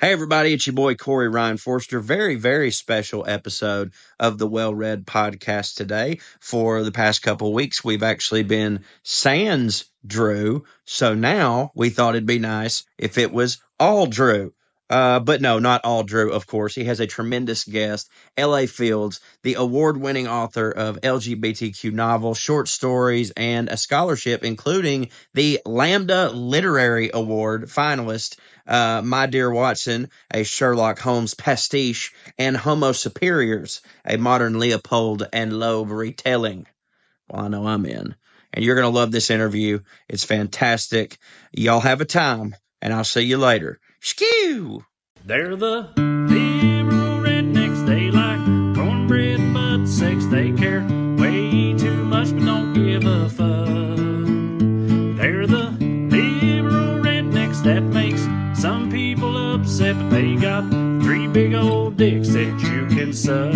Hey, everybody, it's your boy Corey Ryan Forster. Very, very special episode of the WellRED podcast today. For the past couple of weeks, we've actually been sans Drew. So now we thought it'd be nice if it was all Drew. But no, not all Drew, of course. He has a tremendous guest, L.A. Fields, the award-winning author of LGBTQ novels, short stories, and a scholarship, including the Lambda Literary Award finalist. My Dear Watson, a Sherlock Holmes pastiche, and Homo Superiors, a modern Leopold and Loeb retelling. Well, I know I'm in. And you're going to love this interview. It's fantastic. Y'all have a time, and I'll see you later. Skeew! They're the liberal rednecks. They like cornbread and butt sex. They care way too much but don't give a fuck. They're the liberal rednecks that makes some people upset, but they got three big old dicks that you can suck.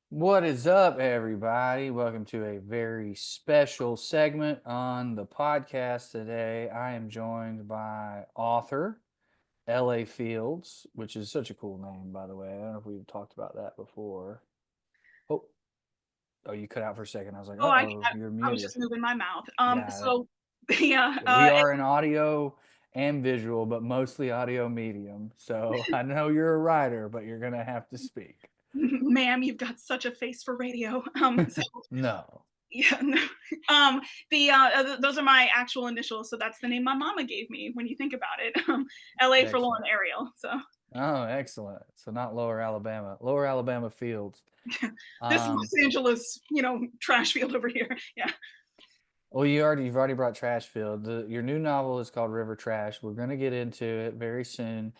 What is up, everybody? Welcome to a very special segment on the podcast today. I am joined by author L.A. Fields, which is such a cool name, by the way. I don't know if we've talked about that before. Oh, you cut out for a second. I was like, Oh, you're I was muted. just moving my mouth. Yeah, we are an audio and visual, but mostly audio medium. So I know you're a writer, but you're gonna have to speak. Ma'am, you've got such a face for radio. No. Yeah, no. Those are my actual initials, so that's the name my mama gave me when you think about it. L.A. for Lauren Ariel. So. Oh, excellent. So not Lower Alabama Fields. This Los Angeles, trash field over here. Yeah. Well, you've already brought Trash Field. Your new novel is called River Trash. We're going to get into it very soon.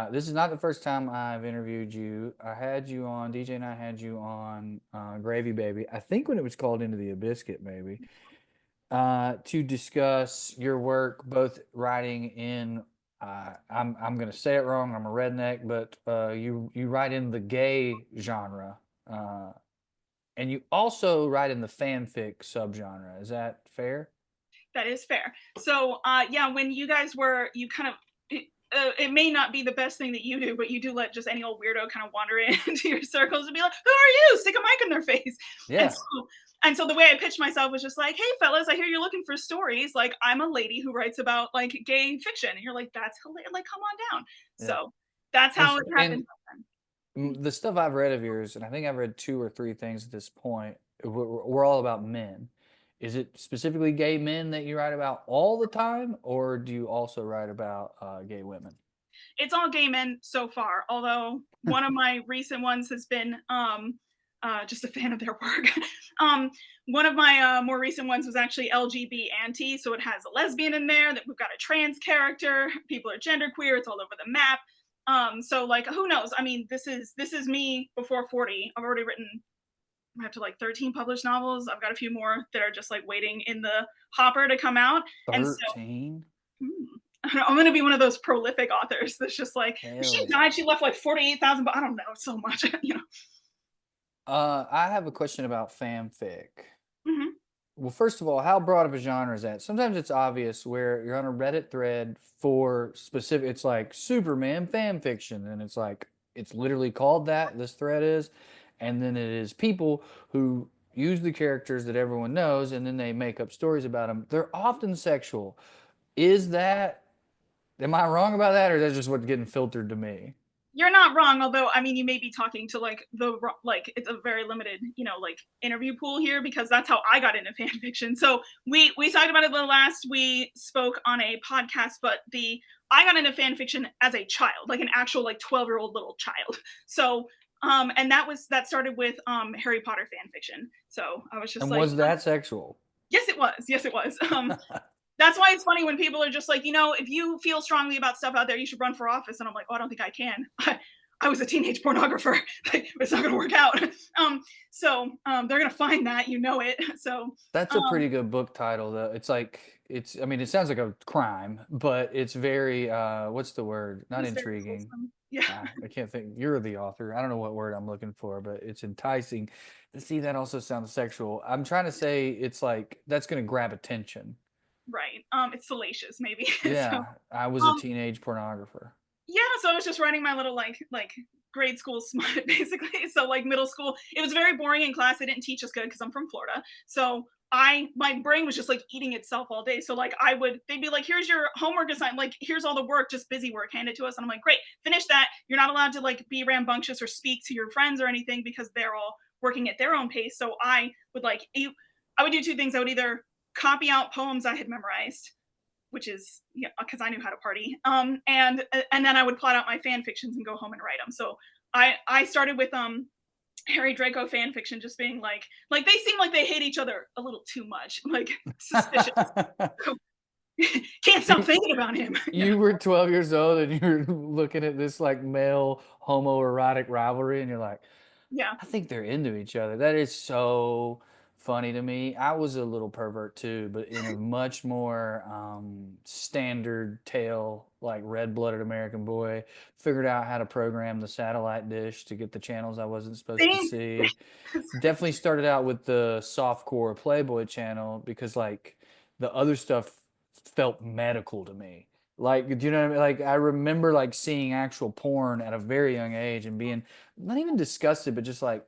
This is not the first time I've interviewed you. I had you on, DJ and I had you on Gravy Baby, I think when it was called Into the Biscuit, maybe, to discuss your work, both writing in, I'm going to say it wrong, I'm a redneck, but you write in the gay genre. And you also write in the fanfic subgenre. Is that fair? That is fair. So, when you guys you kind of, it may not be the best thing that you do, but you do let just any old weirdo kind of wander into your circles and be like, "Who are you?" Stick a mic in their face. Yeah. And so the way I pitched myself was just like, "Hey, fellas, I hear you're looking for stories. Like, I'm a lady who writes about like gay fiction." And you're like, "That's hilarious. Like, come on down." Yeah. So that's how it happened. The stuff I've read of yours, and I think I've read 2 or 3 things at this point, we're all about men. Is it specifically gay men that you write about all the time, or do you also write about gay women? It's all gay men so far, although one of my recent ones has been just a fan of their work. One of my more recent ones was actually LGBT anti, so it has a lesbian in there, that we've got a trans character, people are genderqueer, it's all over the map. So like, who knows? I mean, this is me before 40. I've already written, I have to like 13 published novels. I've got a few more that are just like waiting in the hopper to come out. 13? I'm going to be one of those prolific authors that's just like, she died, she left like 48,000, but I don't know, it's so much, I have a question about fanfic. Mm-hmm. Well, first of all, how broad of a genre is that? Sometimes it's obvious where you're on a Reddit thread for specific, it's like Superman fan fiction, and it's like, it's literally called that, this thread is, and then it is people who use the characters that everyone knows, and then they make up stories about them. They're often sexual. Am I wrong about that, or is that just what's getting filtered to me? You're not wrong, although I mean you may be talking to like it's a very limited like interview pool here, because that's how I got into fan fiction. So we talked about it last we spoke on a podcast, but I got into fan fiction as a child, like an actual like 12-year-old little child. So and that started with Harry Potter fan fiction. So I was just was that sexual? Yes, it was. That's why it's funny when people are just like, if you feel strongly about stuff out there, you should run for office. And I'm like, oh, I don't think I can. I was a teenage pornographer. It's not going to work out. So they're going to find that, it. So that's a pretty good book title, though. It's like, I mean, it sounds like a crime, but it's very, what's the word? Not intriguing. Yeah. I can't think. You're the author. I don't know what word I'm looking for, but it's enticing. See, that also sounds sexual. I'm trying to say it's like, that's going to grab attention. Right. It's salacious, maybe. Yeah, So, I was a um, teenage pornographer. yeah, so I was just writing my little like grade school smut basically. So like middle school, it was very boring in class. They didn't teach us good because I'm from Florida. So my brain was just like eating itself all day. So like they'd be like, here's your homework assignment, like here's all the work, just busy work, hand it to us. And I'm like, great, finish that. You're not allowed to like be rambunctious or speak to your friends or anything because they're all working at their own pace. So I would do two things. I would either copy out poems I had memorized, which is, yeah, because I knew how to party. And then I would plot out my fan fictions and go home and write them. So I started with Harry Draco fan fiction, just being like they seem like they hate each other a little too much, like suspicious. Can't stop thinking about him. You were 12 years old and you're looking at this like male homoerotic rivalry and you're like, Yeah. I think they're into each other. That is so funny to me. I was a little pervert too, but in a much more standard tale, like red-blooded American boy. Figured out how to program the satellite dish to get the channels I wasn't supposed to see. Definitely started out with the softcore Playboy channel because like the other stuff felt medical to me. Like, do you know what I mean? Like, I remember like seeing actual porn at a very young age and being not even disgusted, but just like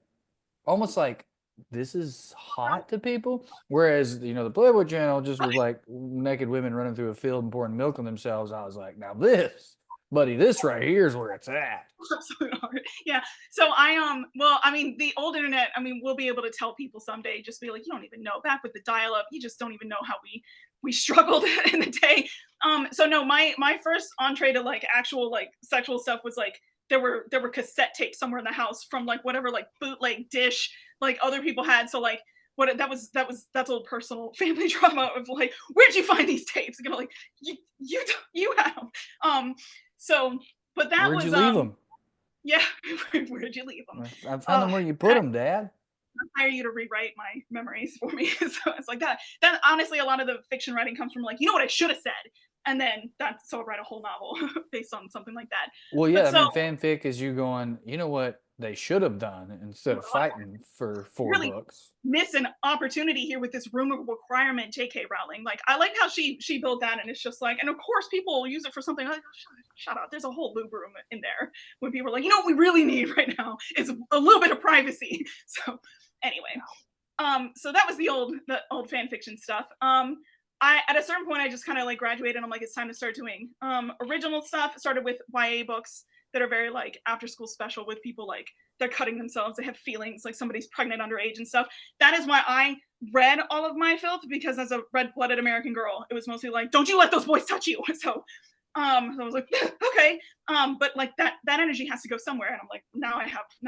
almost like this is hot to people. Whereas, the Playboy channel just was like naked women running through a field and pouring milk on themselves. I was like, now this, buddy, this right here is where it's at. Absolutely hard. Yeah. So well, I mean, the old internet, I mean, we'll be able to tell people someday, just be like, you don't even know. Back with the dial-up, you just don't even know how we struggled in the day. So no, my first entree to like actual like sexual stuff was like there were cassette tapes somewhere in the house from like whatever like bootleg dish like other people had. So like that's old personal family drama of like, where'd you find these tapes? And like, you had them. So but that Where'd was you leave them? yeah, where did you leave them? I found them where you put them, Dad. I hire you to rewrite my memories for me. So it's like that. Then honestly, a lot of the fiction writing comes from like, you know what I should have said, and then so I'll write a whole novel based on something like that. Well, yeah, But I mean, fanfic is you going, you know what they should have done instead of fighting for 4 really books. miss an opportunity here with this room of requirement, J.K. Rowling. Like, I like how she built that, and it's just like, and of course people will use it for something like, shut up. There's a whole lube room in there when people are like, you know what we really need right now is a little bit of privacy. So anyway, so that was the old fan fiction stuff. I at a certain point I just kind of like graduated and I'm like, it's time to start doing original stuff. Started with YA books that are very like after school special with people like they're cutting themselves, they have feelings, like somebody's pregnant underage and stuff. That is why I read all of my filth, because as a red-blooded American girl, it was mostly like, don't you let those boys touch you. So I was like, okay. But like that energy has to go somewhere. And I'm like, now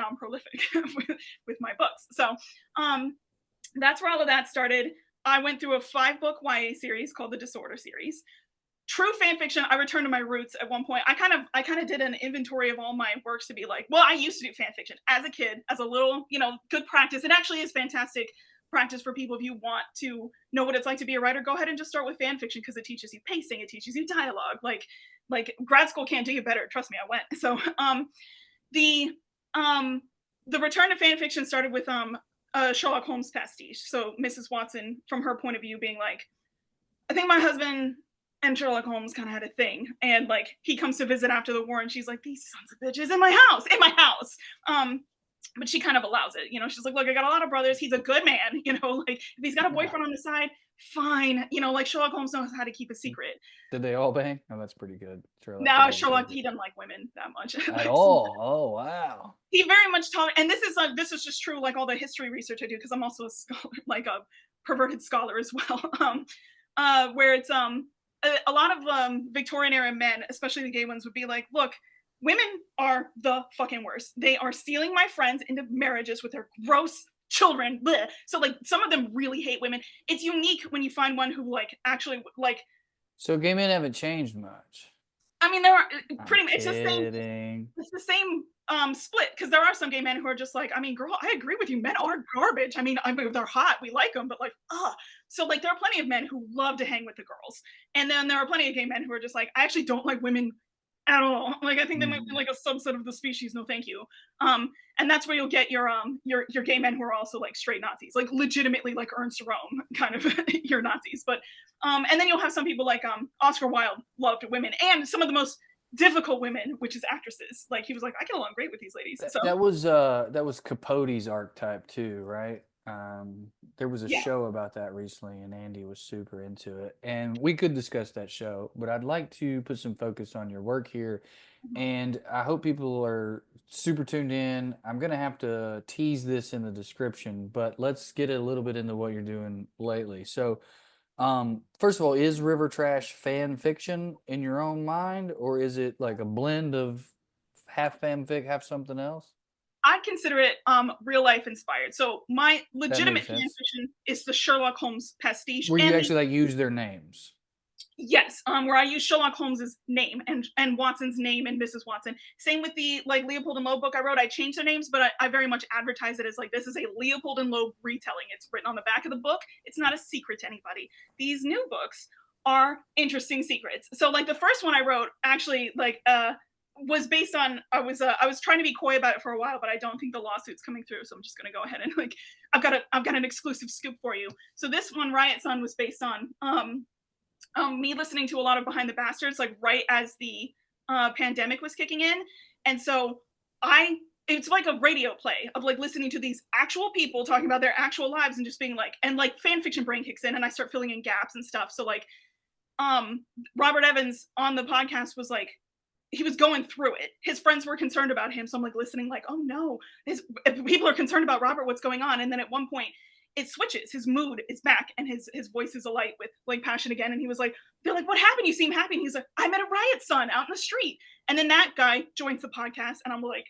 I'm prolific with my books. So that's where all of that started. I went through a 5-book YA series called the Disorder series. True fan fiction, I returned to my roots at one point. I kind of did an inventory of all my works to be like, well, I used to do fan fiction as a kid, as a little, good practice. It actually is fantastic practice for people if you want to know what it's like to be a writer. Go ahead and just start with fan fiction because it teaches you pacing, it teaches you dialogue. Like grad school can't do you better. Trust me, I went. So the return to fan fiction started with Sherlock Holmes pastiche. So Mrs. Watson, from her point of view, being like, I think my husband and Sherlock Holmes kind of had a thing, and like he comes to visit after the war, and she's like, "These sons of bitches in my house." But she kind of allows it. She's like, "Look, I got a lot of brothers. He's a good man. Like if he's got a boyfriend on the side, fine. Like Sherlock Holmes knows how to keep a secret." Did they all bang? Oh, that's pretty good. Sherlock, he doesn't like women that much at all. Oh wow. He very much and this is just true. Like all the history research I do, because I'm also a scholar, like a perverted scholar as well. Where it's a lot of Victorian era men, especially the gay ones, would be like, look, women are the fucking worst. They are stealing my friends into marriages with their gross children. Bleh. So like some of them really hate women. It's unique when you find one who like actually like. So gay men haven't changed much. I mean, there are pretty much it's the same split, because there are some gay men who are just like, I mean, girl, I agree with you. Men are garbage. I mean, they're hot. We like them, but like, So like there are plenty of men who love to hang with the girls. And then there are plenty of gay men who are just like, I actually don't like women at all. Like I think they might be like a subset of the species. No, thank you. And that's where you'll get your gay men who are also like straight Nazis, like legitimately like Ernst Röhm kind of your Nazis. But and then you'll have some people like Oscar Wilde loved women and some of the most difficult women, which is actresses. Like he was like, I get along great with these ladies. So That was Capote's archetype too, right? There was a yeah. show about that recently, and Andy was super into it. And we could discuss that show, but I'd like to put some focus on your work here. And I hope people are super tuned in. I'm gonna have to tease this in the description, but let's get a little bit into what you're doing lately. So, first of all, is River Trash fan fiction in your own mind, or is it like a blend of half fanfic, half something else? I consider it real life inspired. So my That legitimate makes fan sense. fiction is the Sherlock Holmes pastiche, Where you and actually like use their names. yes, where I use Sherlock Holmes's name and Watson's name and Mrs. Watson. Same with the like Leopold and Loeb book I wrote. I changed their names, but I very much advertise it as like this is a Leopold and Loeb retelling. It's written on the back of the book. It's not a secret to anybody. These new books are interesting secrets. So like the first one I wrote actually like was based on I was trying to be coy about it for a while, but I don't think the lawsuit's coming through, so I'm just gonna go ahead and like I've got an exclusive scoop for you. So this one, Riot Sun, was based on me listening to a lot of Behind the Bastards, like right as the pandemic was kicking in. And so it's like a radio play of like listening to these actual people talking about their actual lives and just being like, and like fan fiction brain kicks in and I start filling in gaps and stuff. So like, Robert Evans on the podcast was like, he was going through it. His friends were concerned about him. So I'm like listening, like, oh no, people are concerned about Robert, what's going on? And then at one point, it switches. His mood is back and his voice is alight with like passion again. And he was like, they're like, what happened? You seem happy. And he's like, I met a riot son out in the street. And then that guy joins the podcast and I'm like,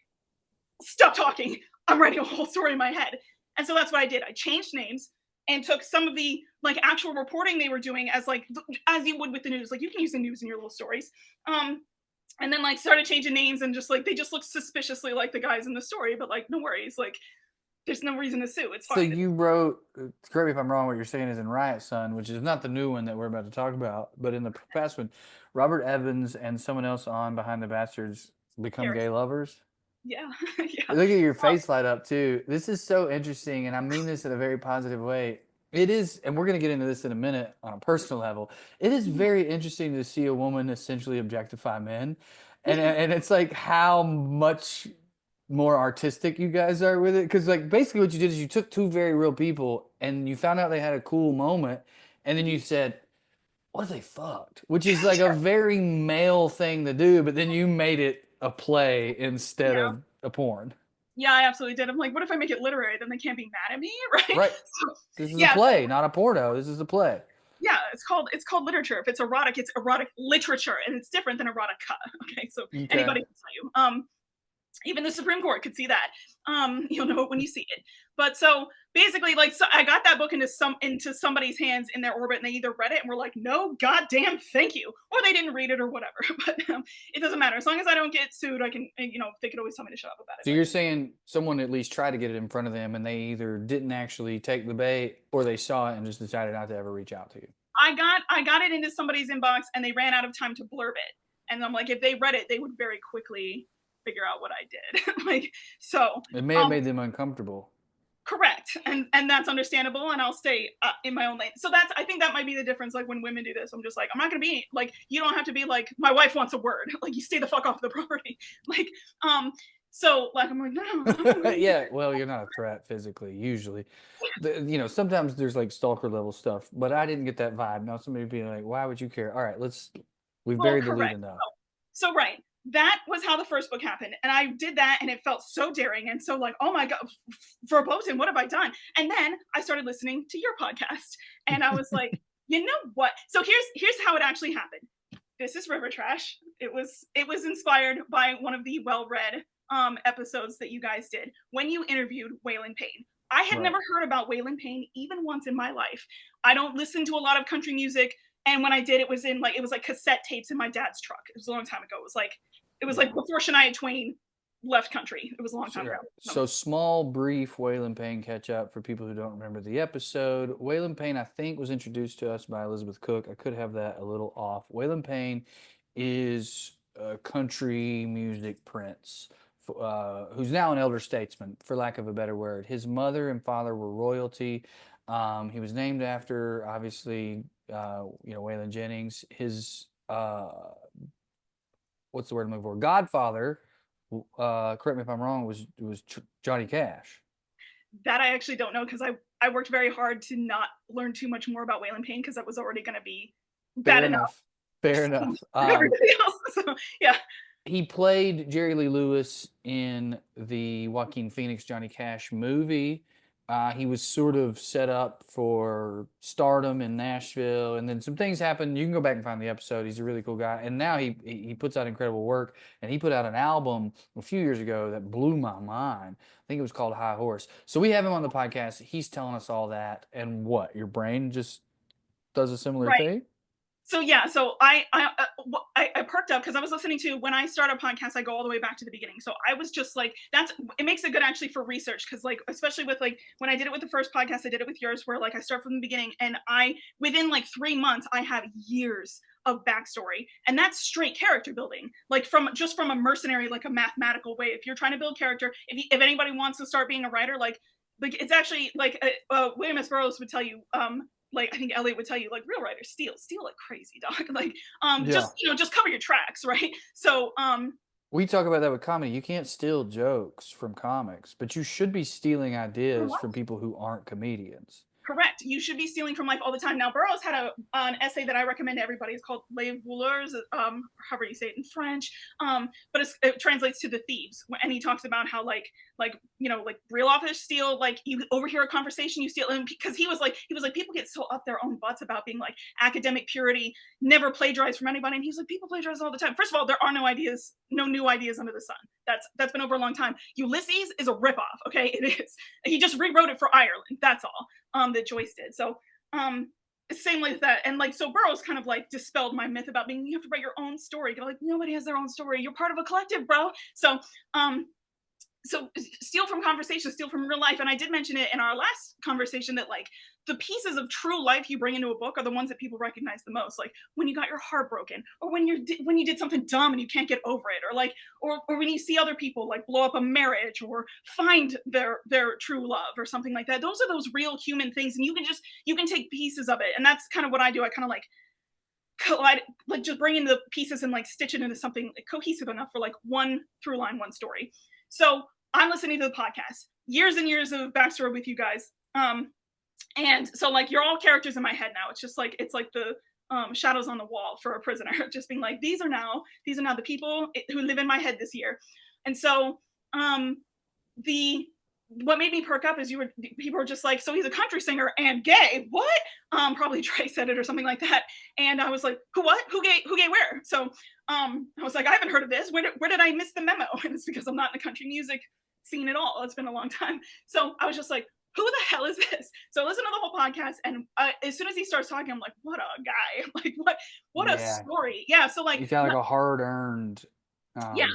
stop talking. I'm writing a whole story in my head. And so that's what I did. I changed names and took some of the like actual reporting they were doing as like, as you would with the news. Like you can use the news in your little stories. And then like started changing names and just like, they just look suspiciously like the guys in the story, but like, no worries. Like, there's no reason to sue. It's So fine. you wrote, correct me if I'm wrong, what you're saying is in Riot Sun, which is not the new one that we're about to talk about, but in the past one, Robert Evans and someone else on Behind the Bastards become gay lovers. Yeah. Yeah. Look at your face light up too. This is so interesting, and I mean this in a very positive way. It is, and we're going to get into this in a minute on a personal level. It is very interesting to see a woman essentially objectify men, and it's like how much more artistic you guys are with it, because like basically what you did is you took two very real people and you found out they had a cool moment, and then you said, what if they fucked? Which is like a very male thing to do, but then you made it a play instead Yeah. of a porn. Yeah, I absolutely did. I'm like, what if I make it literary? Then they can't be mad at me, right? Right. So, This is a yeah, play, not a porno. This is a play. yeah. It's called literature. If it's erotic, it's erotic literature, and it's different than erotica. Okay, so Okay. anybody can tell you. Even the Supreme Court could see that. You'll know it when you see it. But so basically, like, so I got that book into somebody's hands in their orbit, and they either read it and were like, "No, goddamn, thank you," or they didn't read it or whatever. But it doesn't matter as long as I don't get sued. I can, they could always tell me to shut up about it. So you're saying someone at least tried to get it in front of them, and they either didn't actually take the bait, or they saw it and just decided not to ever reach out to you. I got it into somebody's inbox, and they ran out of time to blurb it. And I'm like, if they read it, they would very quickly figure out what I did. Like, so it may have made them uncomfortable. Correct, and that's understandable, and I'll stay in my own lane. So I think that might be the difference. Like when women do this, I'm just like, I'm not gonna be like, you don't have to be like, my wife wants a word. Like you stay the fuck off the property. Like, so like I'm like, no. Yeah, well, you're not a threat physically, usually. Sometimes there's like stalker level stuff, but I didn't get that vibe. Now somebody being like, why would you care? All right, we've buried the lead enough. So right. That was how the first book happened. And I did that and it felt so daring. And so like, oh my God, verboten, what have I done? And then I started listening to your podcast and I was like, you know what? So here's how it actually happened. This is River Trash. It was inspired by one of the WellRED episodes that you guys did when you interviewed Waylon Payne. I had never heard about Waylon Payne even once in my life. I don't listen to a lot of country music. And when I did, it was like cassette tapes in my dad's truck. It was a long time ago. It was like before Shania Twain left country. It was a long time ago. So small, brief Waylon Payne catch up for people who don't remember the episode. Waylon Payne, I think, was introduced to us by Elizabeth Cook. I could have that a little off. Waylon Payne is country music prince, who's now an elder statesman, for lack of a better word. His mother and father were royalty. He was named after, obviously, Waylon Jennings. His what's the word I'm looking for? Godfather, correct me if I'm wrong, was Johnny Cash. That I actually don't know, because I worked very hard to not learn too much more about Waylon Payne, because that was already going to be bad enough. Fair enough. Everybody else. So, yeah. He played Jerry Lee Lewis in the Joaquin Phoenix Johnny Cash movie. He was sort of set up for stardom in Nashville, and then some things happened. You can go back and find the episode. He's a really cool guy, and now he puts out incredible work. And he put out an album a few years ago that blew my mind. I think it was called High Horse. So we have him on the podcast. He's telling us all that, and what, your brain just does a similar thing. So yeah, so I perked up because I was listening to, when I start a podcast, I go all the way back to the beginning. So I was just like, it makes it good actually for research, because like, especially with like, when I did it with the first podcast, I did it with yours, where like I start from the beginning, and within like 3 months, I have years of backstory, and that's straight character building, like from a mercenary, like a mathematical way. If you're trying to build character, if anybody wants to start being a writer, like it's actually like William S. Burroughs would tell you, like I think L.A. would tell you, like, real writers steal like crazy, dog. Like, just cover your tracks, right? So, we talk about that with comedy. You can't steal jokes from comics, but you should be stealing ideas from people who aren't comedians. Correct. You should be stealing from life all the time. Now, Burroughs had an essay that I recommend to everybody. It's called Les Voleurs, however you say it in French, but it translates to the thieves. And he talks about how like real authors steal. Like, you overhear a conversation, you steal. And because he was like people get so up their own butts about being like academic purity, never plagiarize from anybody. And he's like, people plagiarize all the time. First of all, there are no new ideas under the sun. That's been over a long time. Ulysses is a ripoff. Okay, it is. He just rewrote it for Ireland. That's all. That Joyce did. So same with that. And like, so Burroughs kind of like dispelled my myth about you have to write your own story. You're like, nobody has their own story. You're part of a collective, bro. So steal from conversation, steal from real life. And I did mention it in our last conversation that like the pieces of true life you bring into a book are the ones that people recognize the most. Like when you got your heart broken, or when you did something dumb and you can't get over it, or like, or when you see other people like blow up a marriage or find their true love or something like that. Those are those real human things. And you can take pieces of it. And that's kind of what I do. I kind of like collide, like just bring in the pieces and like stitch it into something cohesive enough for like one through line, one story. So I'm listening to the podcast, years and years of backstory with you guys. And so like, you're all characters in my head now. It's just like, it's like the shadows on the wall for a prisoner, just being like, these are now the people who live in my head this year. And so what made me perk up is people were just like, so he's a country singer and gay. What? Probably Trey said it or something like that. And I was like, who gay where? So I was like, I haven't heard of this. Where did I miss the memo? And it's because I'm not in the country music scene at all. It's been a long time. So I was just like, who the hell is this? So I listened to the whole podcast, and as soon as he starts talking, I'm like, what a guy. Like, what a story. Yeah. So like, he's got like a hard-earned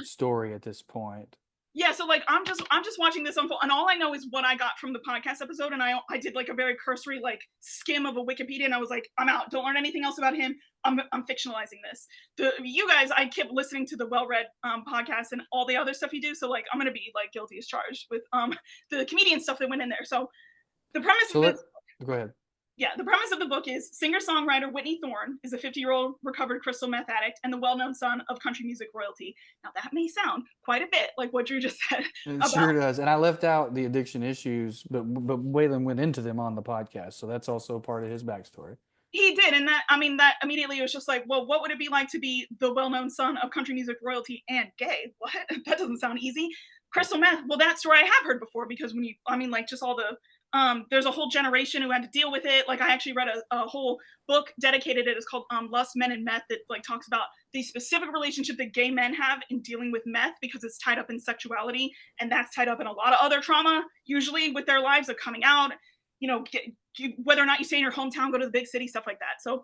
story at this point. Yeah, so like I'm just watching this unfold, and all I know is what I got from the podcast episode, and I did like a very cursory like skim of a Wikipedia, and I was like, I'm out. Don't learn anything else about him. I'm fictionalizing this. You guys, I kept listening to the WellRED podcast and all the other stuff you do, so like I'm gonna be like guilty as charged with the comedian stuff that went in there. So the premise. Go ahead. Yeah, the premise of the book is singer-songwriter Whitney Thorne is a 50-year-old recovered crystal meth addict and the well-known son of country music royalty. Now, that may sound quite a bit like what Drew just said. It sure does. And I left out the addiction issues, but Waylon went into them on the podcast, so that's also part of his backstory. He did, and that immediately was just like, well, what would it be like to be the well-known son of country music royalty and gay? What? That doesn't sound easy. Crystal meth, well, that story I have heard before, because just all the there's a whole generation who had to deal with it. Like I actually read a whole book dedicated to it. It's called Lust, Men, and Meth, that like talks about the specific relationship that gay men have in dealing with meth, because it's tied up in sexuality, and that's tied up in a lot of other trauma, usually with their lives of coming out, whether or not you stay in your hometown, go to the big city, stuff like that. So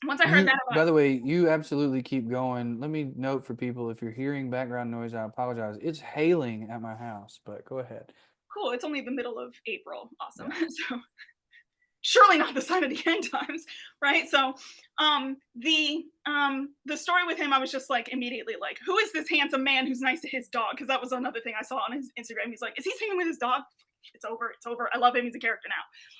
once I heard that about, by the way, you absolutely keep going. Let me note for people, if you're hearing background noise, I apologize. It's hailing at my house, but go ahead. Cool. It's only the middle of April. Awesome. Yeah. So surely not the sign of the end times, right? So the story with him, I was just like immediately like, who is this handsome man who's nice to his dog? Because that was another thing I saw on his Instagram. He's like, is he singing with his dog? It's over. It's over. I love him. He's a character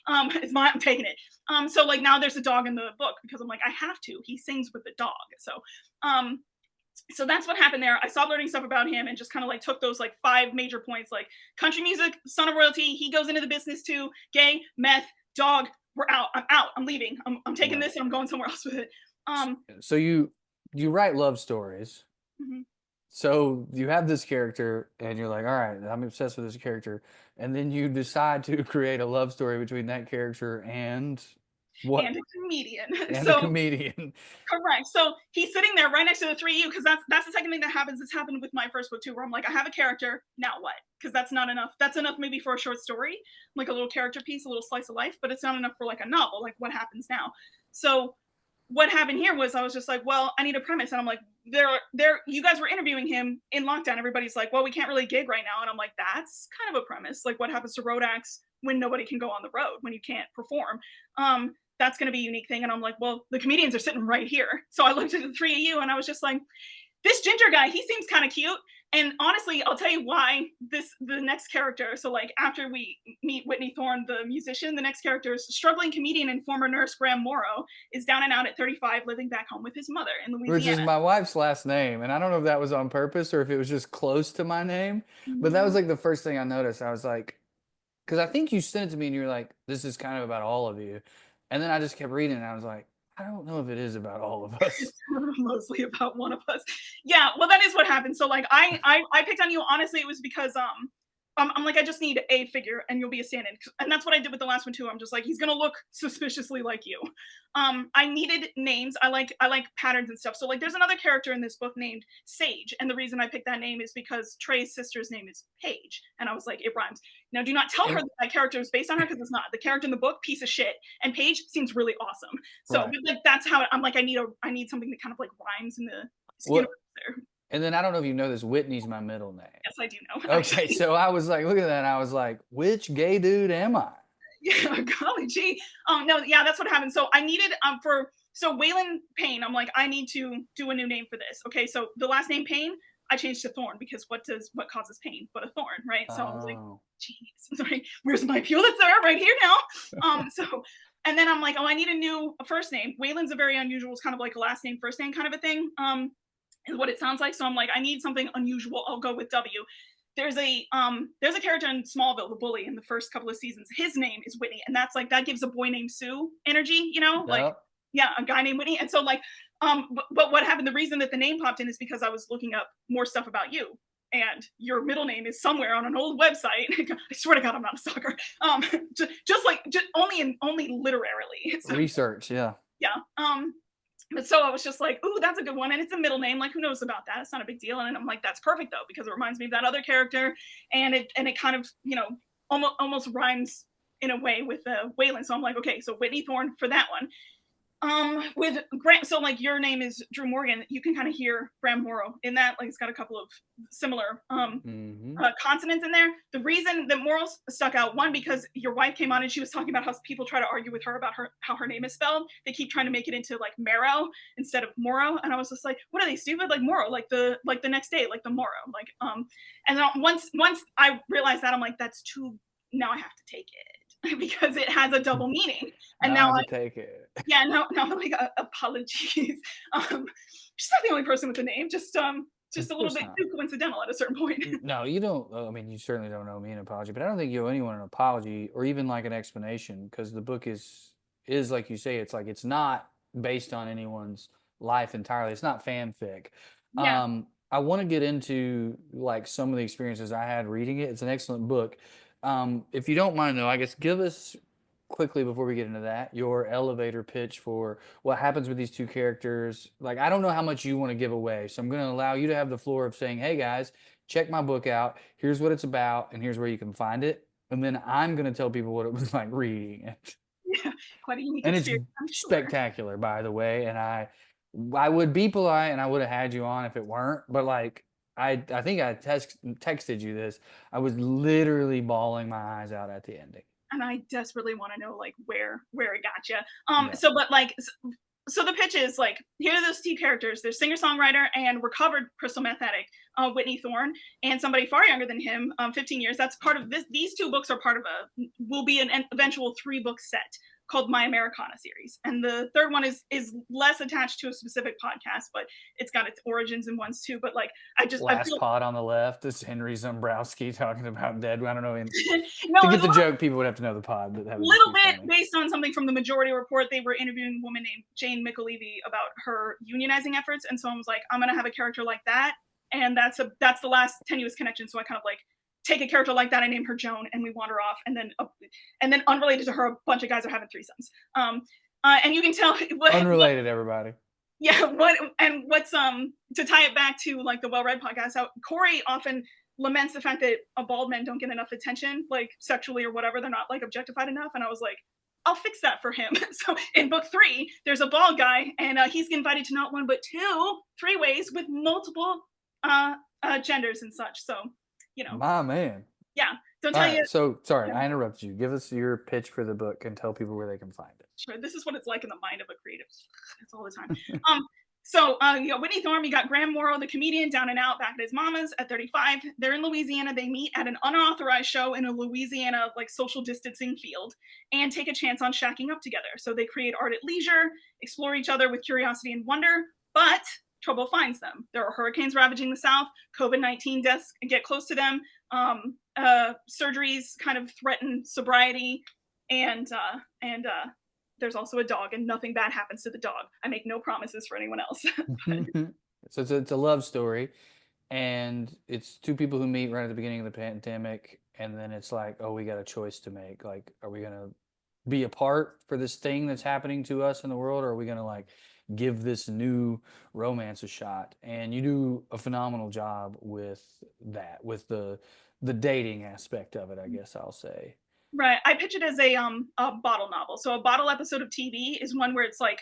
now. It's mine. I'm taking it. So like now there's a dog in the book because I'm like, I have to. He sings with the dog. So that's what happened there. I stopped learning stuff about him and just kind of like took those like 5 major points, like country music, son of royalty. He goes into the business too. Gay, meth, dog. We're out. I'm out. I'm leaving. I'm taking this and I'm going somewhere else with it. So you write love stories. Mm-hmm. So you have this character and you're like, all right, I'm obsessed with this character. And then you decide to create a love story between that character and what? And a comedian. And a comedian. Correct. So he's sitting there right next to the 3U because that's the second thing that happens. This happened with my first book too, where I'm like, I have a character, now what? Because that's not enough. That's enough maybe for a short story, like a little character piece, a little slice of life, but it's not enough for like a novel. Like what happens now? So what happened here was I was just like, well, I need a premise. And I'm like, you guys were interviewing him in lockdown. Everybody's like, well, we can't really gig right now. And I'm like, that's kind of a premise. Like what happens to road acts when nobody can go on the road, when you can't perform? That's going to be a unique thing. And I'm like, well, the comedians are sitting right here. So I looked at the 3 of you and I was just like, this ginger guy, he seems kind of cute. And honestly, I'll tell you why the next character. So like after we meet Whitney Thorne, the musician, the next character is struggling comedian and former nurse Graham Morrow is down and out at 35, living back home with his mother in Louisiana. Which is my wife's last name. And I don't know if that was on purpose or if it was just close to my name. But that was like the first thing I noticed. I was like, because I think you sent it to me and you're like, this is kind of about all of you. And then I just kept reading and I was like, I don't know if it is about all of us. It's mostly about one of us. Yeah, well, that is what happened. So like I picked on you. Honestly, it was because I'm like, I just need a figure and you'll be a stand-in. And that's what I did with the last one too. I'm just like, he's gonna look suspiciously like you. I needed names. I like patterns and stuff. So like there's another character in this book named Sage. And the reason I picked that name is because Trey's sister's name is Paige. And I was like, it rhymes. Now do not tell her that character is based on her because it's not. The character in the book, piece of shit. And Paige seems really awesome. So right. Like that's how I'm like, I need something that kind of like rhymes in the skin there. And then I don't know if you know this, Whitney's my middle name. Yes, I do know. Okay, so I was like, look at that. And I was like, which gay dude am I? Yeah, golly gee. No, yeah, that's what happened. So I needed so Waylon Payne, I'm like, I need to do a new name for this. Okay, so the last name Payne, I changed to Thorn because what causes pain but a thorn, right? So I was like, geez, sorry, where's my Pulitzer? Right here now. And then I'm like, oh, I need a new first name. Waylon's a very unusual, it's kind of like a last name, first name kind of a thing. Is what it sounds like. So I'm like, I need something unusual. I'll go with W. There's a character in Smallville, the bully, in the first couple of seasons. His name is Whitney, and that's like that gives a boy named Sue energy, you know, like yeah, a guy named Whitney. And so like, but what happened? The reason that the name popped in is because I was looking up more stuff about you, and your middle name is somewhere on an old website. I swear to God, I'm not a stalker. Just only literarily. So, research, yeah. But so I was just like, ooh, that's a good one. And it's a middle name. Like, who knows about that? It's not a big deal. And I'm like, that's perfect, though, because it reminds me of that other character. And it kind of, you know, almost rhymes in a way with Waylon. So I'm like, okay, so Whitney Thorne for that one. With Grant, so like your name is Drew Morgan, you can kind of hear Graham Morrow in that. Like it's got a couple of similar consonants in there. The reason that Morrow stuck out, one, because your wife came on and she was talking about how people try to argue with her about how her name is spelled. They keep trying to make it into like Marrow instead of Morrow, and I was just like, what are they, stupid? Like Morrow, like the next day, like the morrow, like and then once I realized that, I'm like, that's too. Now I have to take it because it has a double meaning. And now I take it. Yeah, no, like apologies. She's not the only person with the name. Just a little bit too coincidental at a certain point. No, you don't. I mean, you certainly don't owe me an apology, but I don't think you owe anyone an apology or even like an explanation, because the book is like you say, it's like it's not based on anyone's life entirely. It's not fanfic. Yeah. I want to get into like some of the experiences I had reading it. It's an excellent book. If you don't mind, though, I guess give us quickly before we get into that your elevator pitch for what happens with these two characters. Like, I don't know how much you want to give away, so I'm going to allow you to have the floor of saying, hey guys, check my book out, here's what it's about, and here's where you can find it, and then I'm going to tell people what it was like reading it. Yeah, quite a unique and experience, it's spectacular, by the way. And I would be polite and I would have had you on if it weren't, but like I think I texted you this. I was literally bawling my eyes out at the ending. and I desperately want to know like where it got you. Yeah. So the pitch is like, here are those two characters. There's singer-songwriter and recovered crystal meth addict Whitney Thorne, and somebody far younger than him, 15 years. That's part of this. These two books are part of will be an eventual 3-book set called My Americana series. And the third one is less attached to a specific podcast, but it's got its origins in ones too. But like, I feel pod on the left is Henry Zombrowski talking about dead. I don't know. no, to get the joke, people would have to know the pod. But that a would little just be bit funny. based on something from the Majority Report. They were interviewing a woman named Jane McAlevey about her unionizing efforts, and so I was like, I'm gonna have a character like that, and that's the last tenuous connection. So I kind of like take a character like that, I name her Joan, and we wander off, and then unrelated to her, a bunch of guys are having threesomes. And you can tell unrelated, everybody. Yeah, what's to tie it back to like the WellRED podcast, how Corey often laments the fact that bald men don't get enough attention, like sexually or whatever. They're not like objectified enough, and I was like, I'll fix that for him. So in book 3, there's a bald guy, and he's invited to not one but 2 3-ways with multiple genders and such. So, you know, my man. Yeah, don't tell you. So sorry, I interrupted you. Give us your pitch for the book and tell people where they can find it. Sure, this is what it's like in the mind of a creative. It's all the time. You got Whitney Thorne, you got Graham Morrow, the comedian, down and out, back at his mama's at 35. They're in Louisiana. They meet at an unauthorized show in a Louisiana like social distancing field and take a chance on shacking up together. So they create art at leisure, explore each other with curiosity and wonder, but trouble finds them. There are hurricanes ravaging the South. COVID-19 deaths get close to them. Surgeries kind of threaten sobriety, and there's also a dog, and nothing bad happens to the dog. I make no promises for anyone else. So it's a love story, and it's 2 people who meet right at the beginning of the pandemic, and then it's like, oh, we got a choice to make. Like, are we gonna be apart for this thing that's happening to us in the world, or are we gonna like give this new romance a shot? And you do a phenomenal job with that, with the dating aspect of it, I guess I'll say. Right. I pitch it as a bottle novel. So a bottle episode of TV is one where it's like,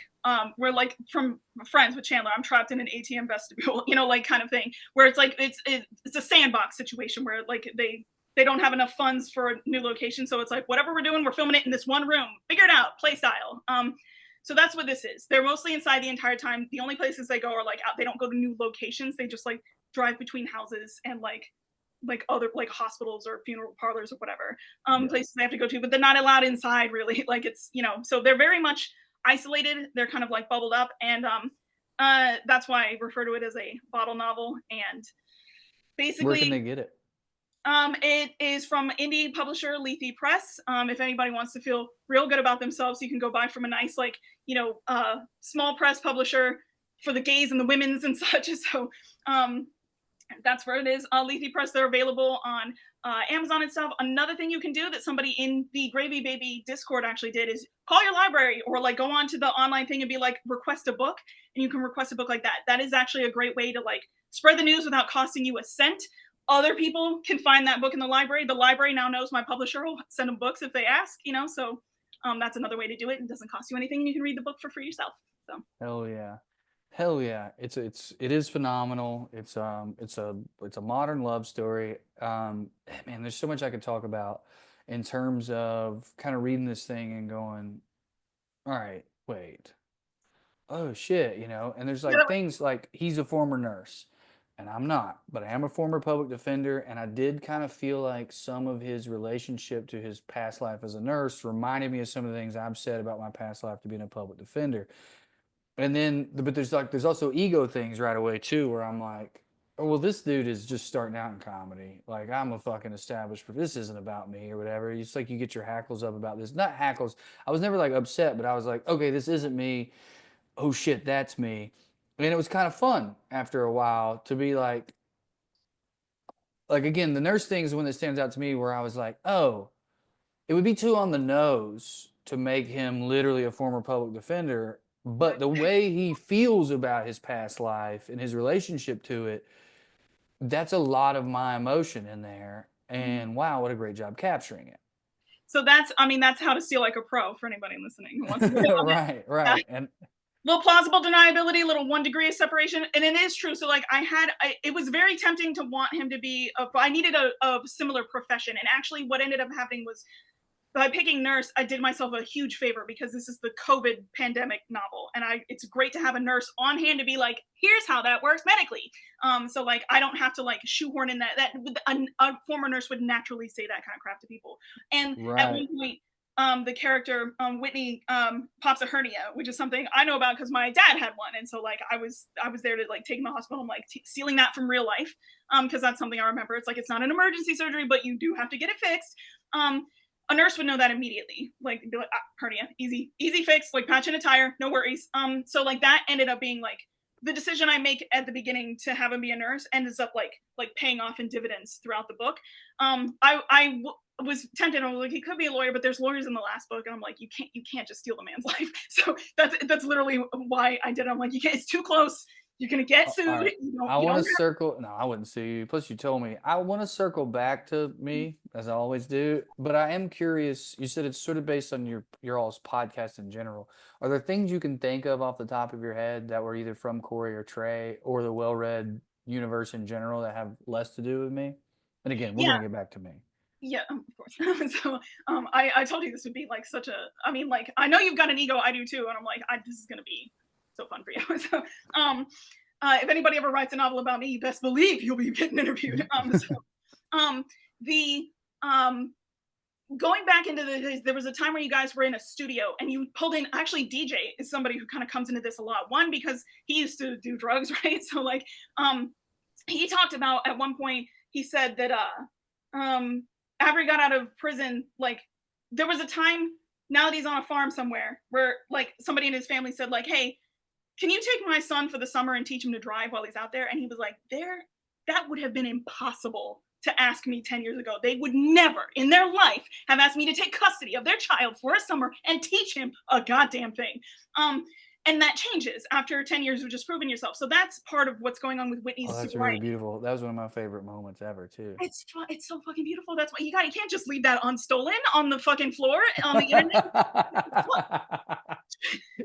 we're like from Friends with Chandler, I'm trapped in an ATM vestibule, you know, like kind of thing, where it's like, it's a sandbox situation where like they don't have enough funds for a new location. So it's like, whatever we're doing, we're filming it in this one room, figure it out, play style. So that's what this is. They're mostly inside the entire time. The only places they go are like out. They don't go to new locations. They just like drive between houses and like other like hospitals or funeral parlors or whatever places they have to go to, but they're not allowed inside really. Like it's, you know, so they're very much isolated. They're kind of like bubbled up, and that's why I refer to it as a bottle novel. And basically, where can they get it? It is from indie publisher Lethe Press. If anybody wants to feel real good about themselves, you can go buy from a nice, like, you know, small press publisher for the gays and the women's and such. So that's where it is. Lethe Press, they're available on Amazon and stuff. Another thing you can do that somebody in the Gravy Baby Discord actually did is call your library, or like go on to the online thing and be like, request a book, and you can request a book like that. That is actually a great way to like spread the news without costing you a cent. Other people can find that book in the library. The library now knows my publisher will send them books if they ask, you know, so that's another way to do it. It doesn't cost you anything, and you can read the book for free yourself. So hell yeah, it is phenomenal. It's a modern love story. Man, there's so much I could talk about in terms of kind of reading this thing and going, all right, wait, oh shit, you know. And there's like things like, he's a former nurse and I'm not, but I am a former public defender, and I did kind of feel like some of his relationship to his past life as a nurse reminded me of some of the things I've said about my past life to being a public defender. And then, but there's also ego things right away too, where I'm like, oh, well, this dude is just starting out in comedy. Like, I'm a fucking established, this isn't about me or whatever. It's like you get your hackles up about this. Not hackles. I was never like upset, but I was like, okay, this isn't me. Oh shit, that's me. And it was kind of fun after a while to be like again, the nurse thing is the one that stands out to me, where I was like, oh, it would be too on the nose to make him literally a former public defender. But the way he feels about his past life and his relationship to it, that's a lot of my emotion in there. And wow, what a great job capturing it. So that's how to steal like a pro for anybody listening who wants to right. And little plausible deniability, little 1 degree of separation. And it is true. So like it was very tempting to want him to be, I needed a similar profession. And actually what ended up happening was by picking nurse, I did myself a huge favor because this is the COVID pandemic novel, and it's great to have a nurse on hand to be like, here's how that works medically. So like I don't have to like shoehorn in that a former nurse would naturally say that kind of crap to people. And at one point, the character Whitney pops a hernia, which is something I know about because my dad had one, and so like I was there to like take him to the hospital, I'm like sealing that from real life, because that's something I remember. It's like it's not an emergency surgery, but you do have to get it fixed. A nurse would know that immediately, like be like, hernia, easy fix, like patch in a tire, no worries. So like that ended up being like the decision I make at the beginning to have him be a nurse ends up like paying off in dividends throughout the book. I was tempted. I was like, he could be a lawyer, but there's lawyers in the last book, and I'm like, you can't just steal the man's life. So that's literally why I did it. I'm like, you can't. It's too close. You're gonna get sued. Right. I want to circle. No, I wouldn't sue you. Plus, you told me. I want to circle back to me, as I always do. But I am curious. You said it's sort of based on your all's podcast in general. Are there things you can think of off the top of your head that were either from Corey or Trey or the WellRED universe in general that have less to do with me? And again, we're gonna get back to me. Yeah, of course. So I told you this would be like such a. I mean, like I know you've got an ego. I do too, and I'm like, this is gonna be so fun for you. So, if anybody ever writes a novel about me, you best believe you'll be getting interviewed. Going back into there was a time where you guys were in a studio and you pulled in. Actually, DJ is somebody who kind of comes into this a lot. One, because he used to do drugs, right? So like, he talked about at one point. He said that after he got out of prison, like there was a time. Now that he's on a farm somewhere, where like somebody in his family said, like, "Hey, can you take my son for the summer and teach him to drive while he's out there?" And he was like, that would have been impossible to ask me 10 years ago. They would never in their life have asked me to take custody of their child for a summer and teach him a goddamn thing. And that changes after 10 years of just proving yourself. So that's part of what's going on with Whitney's. Oh, that's really beautiful. That was one of my favorite moments ever, too. It's so fucking beautiful. That's why you can't just leave that unstolen on the fucking floor on the internet.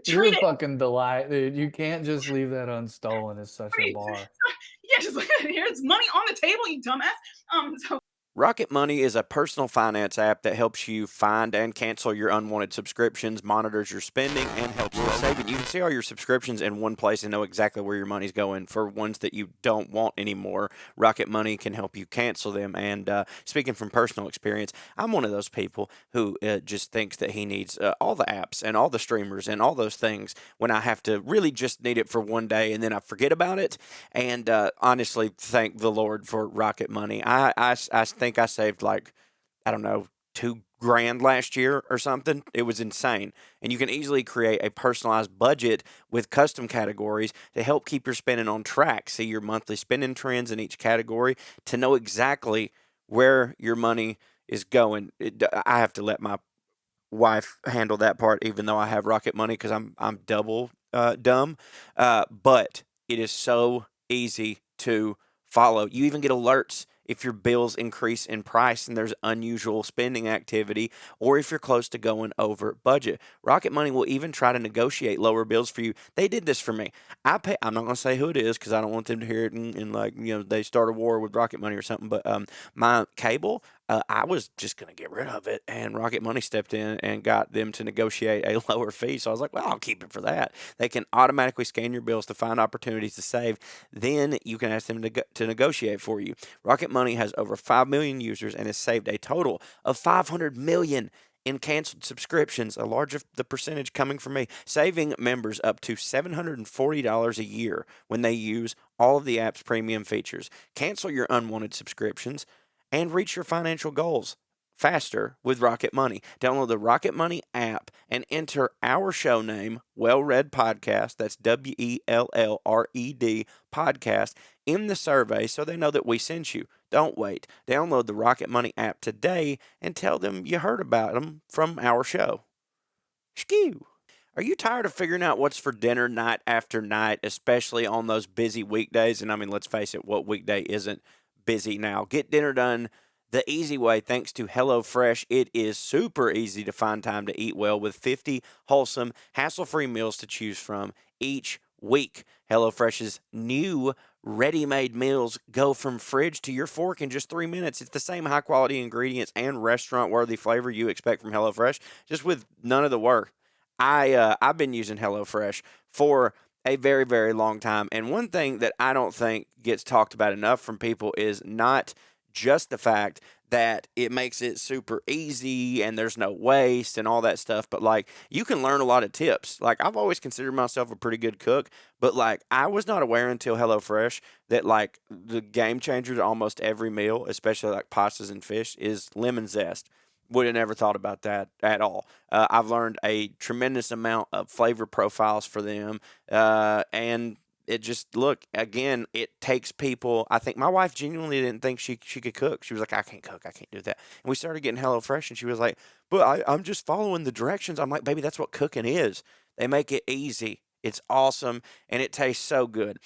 You're a fucking delight, dude. You can't just leave that unstolen. It's such a bar. Yeah, just look at it here. It's money on the table, you dumbass. So Rocket Money is a personal finance app that helps you find and cancel your unwanted subscriptions, monitors your spending, and helps with saving. You can see all your subscriptions in one place and know exactly where your money's going. For ones that you don't want anymore, Rocket Money can help you cancel them. And speaking from personal experience, I'm one of those people who just thinks that he needs all the apps and all the streamers and all those things when I have to really just need it for one day and then I forget about it. And honestly, thank the Lord for Rocket Money. I think I saved like, I don't know, $2,000 last year or something. It was insane. And you can easily create a personalized budget with custom categories to help keep your spending on track. See your monthly spending trends in each category to know exactly where your money is going. I have to let my wife handle that part, even though I have Rocket Money because I'm double dumb. But it is so easy to follow. You even get alerts if your bills increase in price and there's unusual spending activity, or if you're close to going over budget. Rocket Money will even try to negotiate lower bills for you. They did this for me. I'm not going to say who it is because I don't want them to hear it and like, they start a war with Rocket Money or something. But my cable, I was just going to get rid of it, and Rocket Money stepped in and got them to negotiate a lower fee. So I was like, well, I'll keep it for that. They can automatically scan your bills to find opportunities to save. Then you can ask them to negotiate for you. Rocket Money has over 5 million users and has saved a total of 500 million in canceled subscriptions, a large of the percentage coming from me, saving members up to $740 a year when they use all of the app's premium features. Cancel your unwanted subscriptions and reach your financial goals faster with Rocket Money. Download the Rocket Money app and enter our show name, WellRED Podcast, that's WellRED Podcast, in the survey so they know that we sent you. Don't wait. Download the Rocket Money app today and tell them you heard about them from our show. Skeew. Are you tired of figuring out what's for dinner night after night, especially on those busy weekdays? And I mean, let's face it, what weekday isn't busy now? Get dinner done the easy way thanks to HelloFresh. It is super easy to find time to eat well with 50 wholesome, hassle-free meals to choose from each week. HelloFresh's new ready-made meals go from fridge to your fork in just 3 minutes. It's the same high-quality ingredients and restaurant-worthy flavor you expect from HelloFresh, just with none of the work. I've been using HelloFresh for a very, very long time, and one thing that I don't think gets talked about enough from people is not just the fact that it makes it super easy and there's no waste and all that stuff, but like you can learn a lot of tips. Like I've always considered myself a pretty good cook, but like I was not aware until HelloFresh that like the game changer to almost every meal, especially like pastas and fish, is lemon zest. Would have never thought about that at all. I've learned a tremendous amount of flavor profiles for them, and it just look again. It takes people. I think my wife genuinely didn't think she could cook. She was like, I can't cook. I can't do that. And we started getting HelloFresh, and she was like, but I'm just following the directions. I'm like, baby, that's what cooking is. They make it easy. It's awesome, and it tastes so good.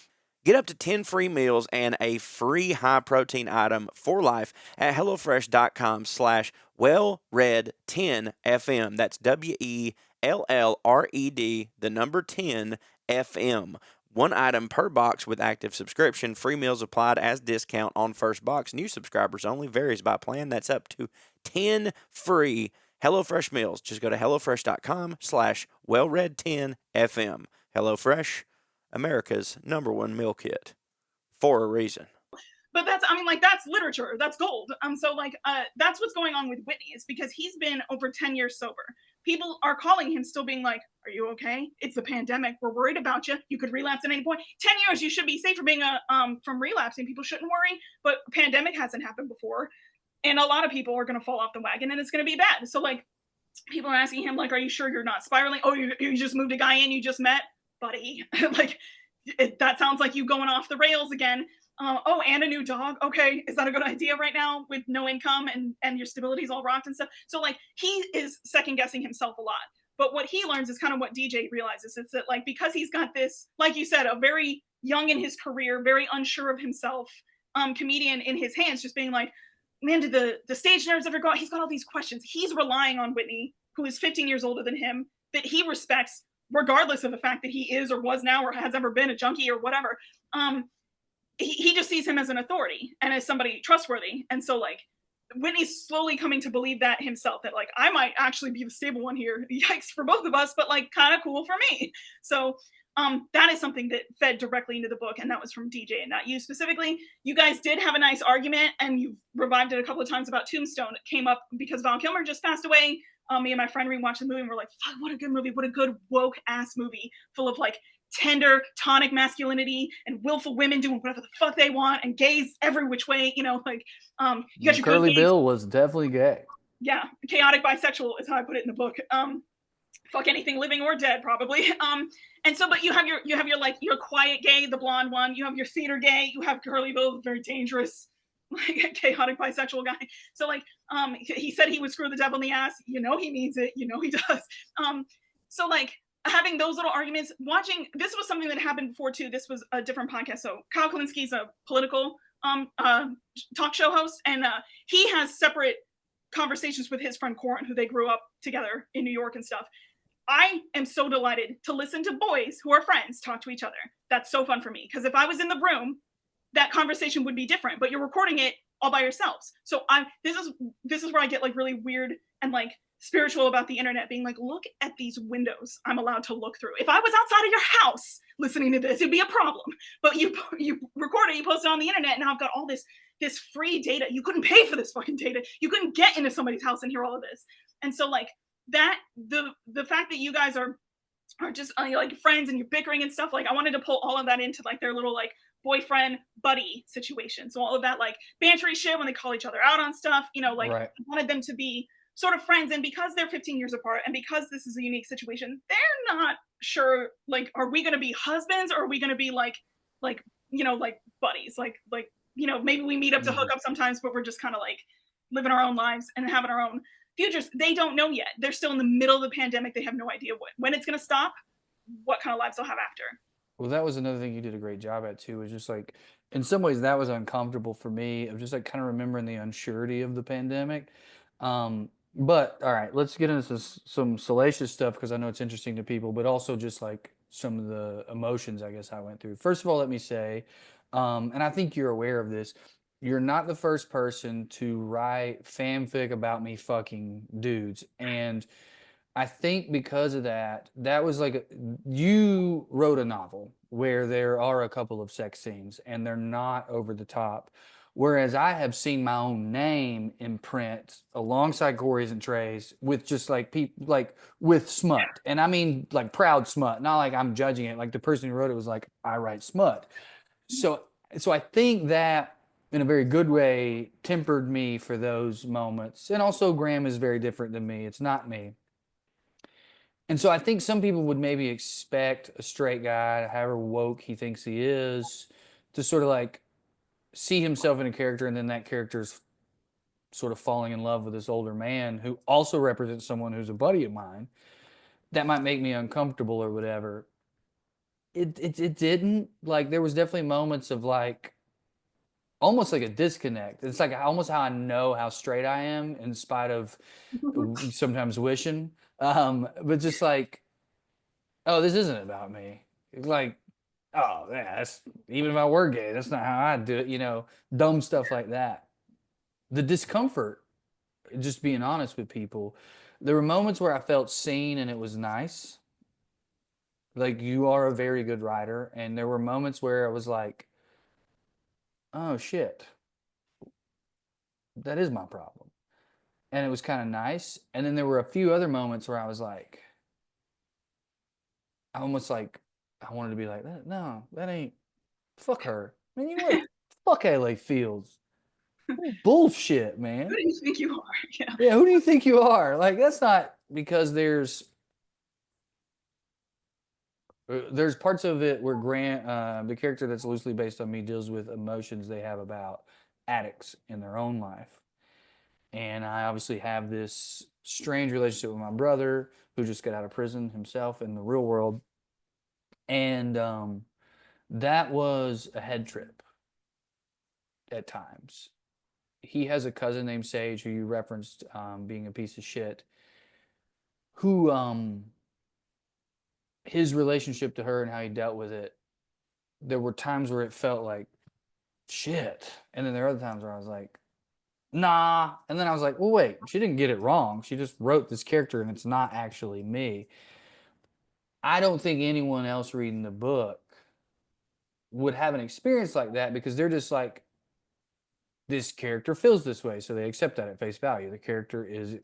Get up to 10 free meals and a free high protein item for life at HelloFresh.com/WellRED10FM. That's WELLRED, the number 10 FM. One item per box with active subscription. Free meals applied as discount on first box. New subscribers only. Varies by plan. That's up to 10 free HelloFresh meals. Just go to HelloFresh.com/WellRED10FM. HelloFresh, America's #1 meal kit, for a reason. But that's, I mean, like, that's literature. That's gold. So like, that's what's going on with Whitney, is because he's been over 10 years sober. People are calling him still being like, are you okay? It's the pandemic. We're worried about you. You could relapse at any point. 10 years, you should be safe from being from relapsing. People shouldn't worry, but pandemic hasn't happened before. And a lot of people are going to fall off the wagon and it's going to be bad. So like, people are asking him like, are you sure you're not spiraling? Oh, you just moved a guy in you just met? Buddy. Like, that sounds like you going off the rails again. Oh, and a new dog. Okay, is that a good idea right now with no income and your stability's all rocked and stuff? So like he is second guessing himself a lot. But what he learns is kind of what DJ realizes. It's that like because he's got this, like you said, a very young in his career, very unsure of himself, comedian in his hands, just being like, man, did the stage nerves ever go out? He's got all these questions. He's relying on Whitney, who is 15 years older than him, that he respects, regardless of the fact that he is or was now or has ever been a junkie or whatever. He just sees him as an authority and as somebody trustworthy. And so like Whitney's slowly coming to believe that himself, that like I might actually be the stable one here. Yikes for both of us, but like kind of cool for me. So that is something that fed directly into the book, and that was from DJ and not you specifically. You guys did have a nice argument, and you've revived it a couple of times about Tombstone. It came up because Val Kilmer just passed away. Me and my friend rewatched the movie and we're like, fuck, what a good movie. What a good woke ass movie full of like tender tonic masculinity and willful women doing whatever the fuck they want and gays every which way, you know, like you got your Curly Bill was definitely gay. Yeah, chaotic bisexual is how I put it in the book. Fuck anything living or dead probably. And so but you have your like your quiet gay, the blonde one, you have your theater gay, you have Curly Bill, very dangerous like chaotic bisexual guy. So like he said he would screw the devil in the ass, you know he means it, you know he does. So like having those little arguments, watching, this was something that happened before too. This was a different podcast. So Kyle Kalinski's a political talk show host, and he has separate conversations with his friend Corin, who they grew up together in New York and stuff. I am so delighted to listen to boys who are friends talk to each other. That's so fun for me, because if I was in the room, that conversation would be different, but you're recording it all by yourselves. So this is where I get like really weird and like spiritual about the internet, being like, look at these windows I'm allowed to look through. If I was outside of your house listening to this, it'd be a problem. But you record it, you post it on the internet, and now I've got all this free data. You couldn't pay for this fucking data. You couldn't get into somebody's house and hear all of this. And so like that, the fact that you guys are just like friends and you're bickering and stuff, like I wanted to pull all of that into like their little like boyfriend buddy situation. So all of that like bantery shit when they call each other out on stuff, you know, like right. I wanted them to be sort of friends. And because they're 15 years apart and because this is a unique situation, they're not sure, like, are we going to be husbands or are we going to be like, you know, like buddies, like, you know, maybe we meet up to hook up sometimes, but we're just kind of like living our own lives and having our own futures. They don't know yet. They're still in the middle of the pandemic. They have no idea when it's going to stop, what kind of lives they'll have after. Well, that was another thing you did a great job at too, is just like, in some ways that was uncomfortable for me, of just like kind of remembering the unsurety of the pandemic. But all right, let's get into some salacious stuff, because I know it's interesting to people, but also just like some of the emotions I guess I went through. First of all, let me say, And I think you're aware of this. You're not the first person to write fanfic about me fucking dudes. And I think because of that, that was like you wrote a novel where there are a couple of sex scenes and they're not over the top. Whereas I have seen my own name in print alongside Corey's and Trey's with just like people like with smut. And I mean like proud smut, not like I'm judging it. Like the person who wrote it was like, I write smut. So I think that in a very good way tempered me for those moments. And also Graham is very different than me. It's not me. And so I think some people would maybe expect a straight guy, however woke he thinks he is, to sort of like see himself in a character and then that character's sort of falling in love with this older man who also represents someone who's a buddy of mine. That might make me uncomfortable or whatever. It didn't. Like there was definitely moments of like almost like a disconnect. It's like almost how I know how straight I am in spite of sometimes wishing. But just like, oh, this isn't about me. It's like, oh, yeah, that's even if I were gay, that's not how I do it. You know, dumb stuff like that. The discomfort, just being honest with people. There were moments where I felt seen and it was nice. Like you are a very good writer, and there were moments where I was like, oh shit, that is my problem. And it was kind of nice. And then there were a few other moments where I was like, I almost like, I wanted to be like, no, that ain't, fuck her. Man, you know what? Fuck LA Fields. Bullshit, man. Who do you think you are? Yeah. Yeah, who do you think you are? Like, that's not because there's parts of it where Grant, the character that's loosely based on me, deals with emotions they have about addicts in their own life. And I obviously have this strange relationship with my brother who just got out of prison himself in the real world. And that was a head trip at times. He has a cousin named Sage who you referenced being a piece of shit, who his relationship to her and how he dealt with it, there were times where it felt like shit. And then there are other times where I was like, nah. And then I was like, well, wait, she didn't get it wrong. She just wrote this character and it's not actually me. I don't think anyone else reading the book would have an experience like that because they're just like, this character feels this way. So they accept that at face value. The character is,